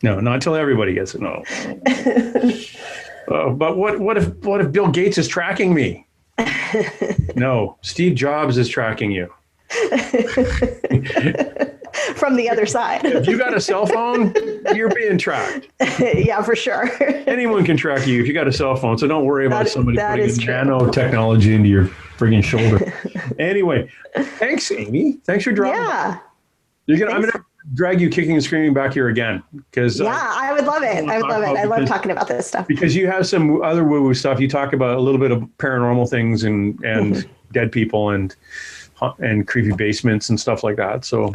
No, not until everybody gets it. No. But what if Bill Gates is tracking me? No, Steve Jobs is tracking you. From the other side. If you got a cell phone, you're being tracked. Yeah, for sure. Anyone can track you if you got a cell phone. So don't worry about somebody putting nanotechnology into your friggin' shoulder. Anyway, thanks, Amy. Thanks for dropping. Yeah. I'm going to drag you kicking and screaming back here again. I would love it. I love talking about this stuff. Because you have some other woo-woo stuff. You talk about a little bit of paranormal things and dead people and creepy basements and stuff like that. So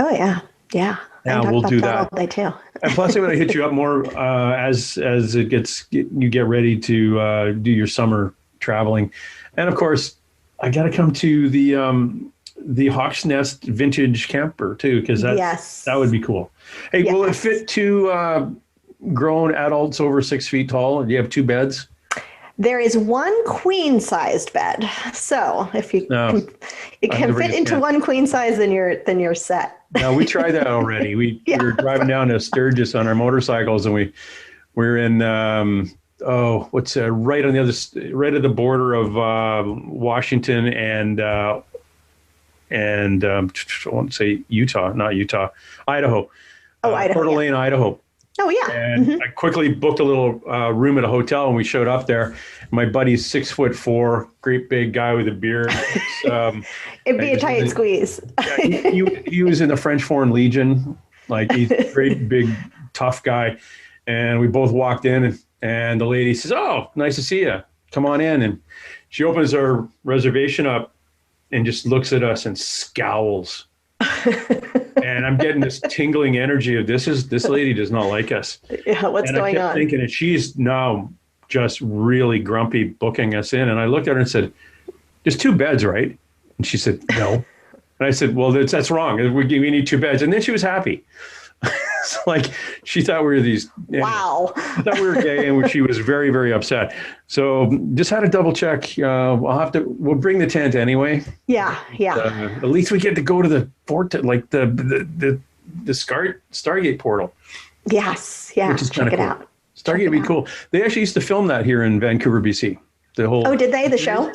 yeah, we'll do that all day too. And plus, I'm going to hit you up more as you get ready to do your summer traveling. And of course, I got to come to the Hawk's Nest vintage camper too, because that would be cool. Hey, will it fit two grown adults over 6 feet tall? Do you have 2 beds? There is one queen-sized bed, so if you can fit into one queen size, then you're set. No, we tried that already. We were driving down to Sturgis on our motorcycles, and we were in right on right at the border of Washington and I won't say Idaho. Idaho. Coeur d'Alene, Idaho. Oh, yeah. And I quickly booked a little room at a hotel, and we showed up there. My buddy's 6'4", great big guy with a beard. It'd be a tight squeeze. Yeah, he was in the French Foreign Legion. Like, he's a great, big, tough guy. And we both walked in, and the lady says, "Oh, nice to see you. Come on in." And she opens our reservation up and just looks at us and scowls. And I'm getting this tingling energy of this lady does not like us. Yeah, what's going on? I kept thinking, and she's now just really grumpy booking us in. And I looked at her and said, "There's 2 beds, right?" And she said, "No." And I said, well, that's wrong. We need 2 beds. And then she was happy. It's like she thought we were these. Wow. She thought we were gay, and she was very, very upset. So just had to double check. We'll bring the tent anyway. Yeah. At least we get to go to the fort, like the Stargate portal. Yes. Yeah. Which is check it cool. out. Stargate would be cool. They actually used to film that here in Vancouver, BC. The whole. Oh, did they? The show?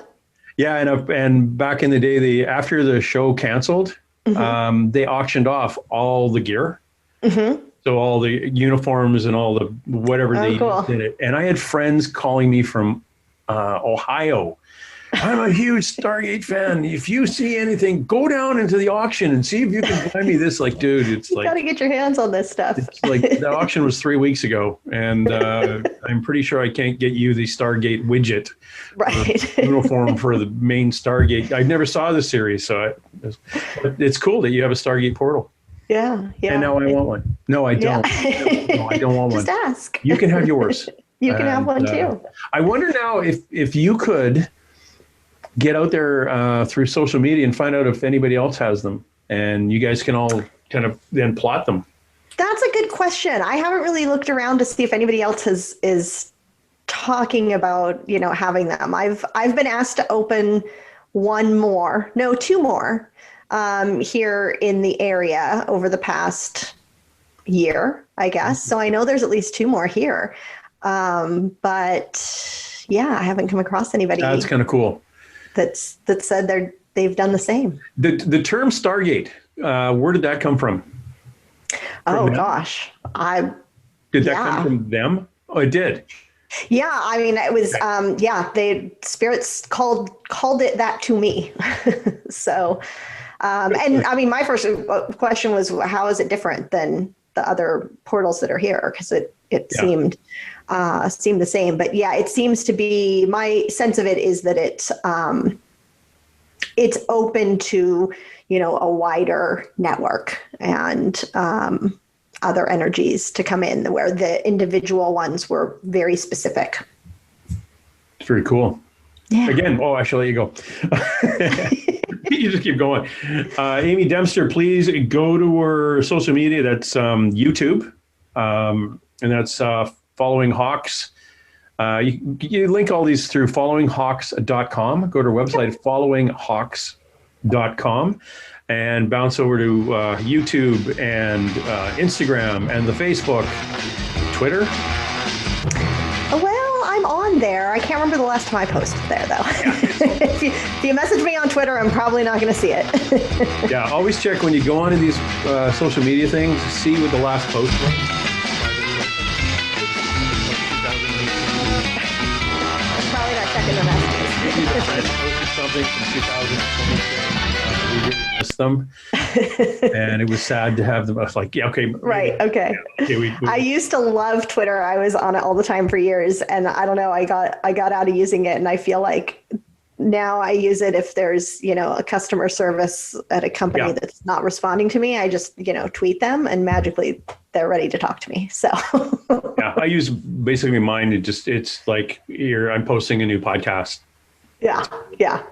Yeah, and back in the day, after the show canceled, they auctioned off all the gear. Mm-hmm. So all the uniforms and all the whatever they used in it. And I had friends calling me from Ohio. I'm a huge Stargate fan. If you see anything, go down into the auction and see if you can buy me this. Like, dude, it's you got to get your hands on this stuff. It's like the auction was 3 weeks ago, and I'm pretty sure I can't get you the Stargate widget, right? Uniform for the main Stargate. I never saw the series, so it's cool that you have a Stargate portal. Yeah. And now I want one. No, I don't. Yeah. No, I don't want one. Just ask. You can have yours. You can have one too. I wonder now if you could get out there through social media and find out if anybody else has them, and you guys can all kind of then plot them. That's a good question. I haven't really looked around to see if anybody else is talking about, having them. I've been asked to open two more here in the area over the past year, I guess. So I know there's at least 2 more here. But yeah, I haven't come across anybody. That's kind of cool. That said they've done the same. The term Stargate, where did that come from? Gosh. Did that come from them? Oh, it did. Yeah, I mean, it was, the spirits called it that to me. So, and I mean, my first question was, how is it different than the other portals that are here? Because it seemed the same. But yeah, it seems to be, my sense of it is that it's open to, a wider network and other energies to come in, where the individual ones were very specific. It's very cool. Yeah. Again, I shall let you go. You just keep going. Amy Dempster, please go to her social media. That's YouTube, and that's Following Hawks. You link all these through followinghawks.com. Go to her website, followinghawks.com, and bounce over to YouTube and Instagram and the Facebook, Twitter. Well, I'm on there. I can't remember the last time I posted there, though. Yeah. if you message me on Twitter, I'm probably not going to see it. Yeah, always check when you go onto these social media things, see what the last post was. I'm probably not checking the messages. Maybe the friend posted something from 2020. We really missed them. And it was sad to have them. I was like, yeah, okay. Right, okay. Yeah, I used to love Twitter. I was on it all the time for years. And I don't know, I got out of using it. And I feel like now I use it if there's, a customer service at a company that's not responding to me. I just, tweet them and magically they're ready to talk to me. So yeah, I use basically mine. It's like I'm posting a new podcast. Yeah,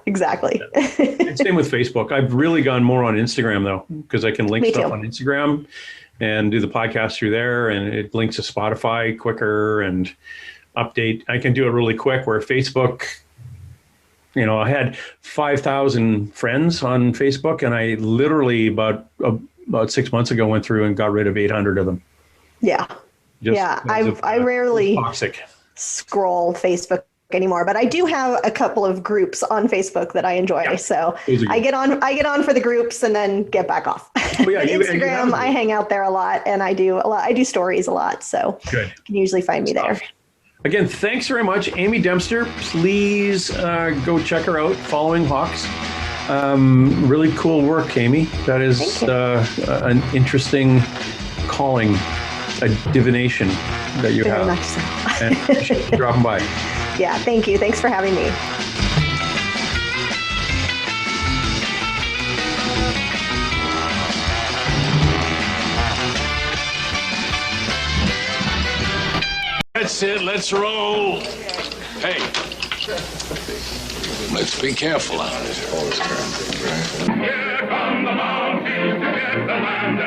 exactly. Same with Facebook. I've really gone more on Instagram though, because I can link stuff on Instagram and do the podcast through there, and it links to Spotify quicker and update. I can do it really quick, where Facebook, I had 5,000 friends on Facebook, and I literally about 6 months ago went through and got rid of 800 of them. Yeah. I rarely toxic scroll Facebook anymore, but I do have a couple of groups on Facebook that I enjoy. Yeah, so I get on for the groups and then get back off. Oh, yeah, Instagram, I hang out there a lot, and I do stories a lot. So good. You can usually find me there. Again, thanks very much, Amy Dempster. Please go check her out, Following Hawks. Really cool work, Amy. That is an interesting calling, a divination that you have. Very much so. And appreciate you dropping by. Yeah, thank you. Thanks for having me. That's it. Let's roll. Hey. Let's be careful out Here there. come the mountains to get the land.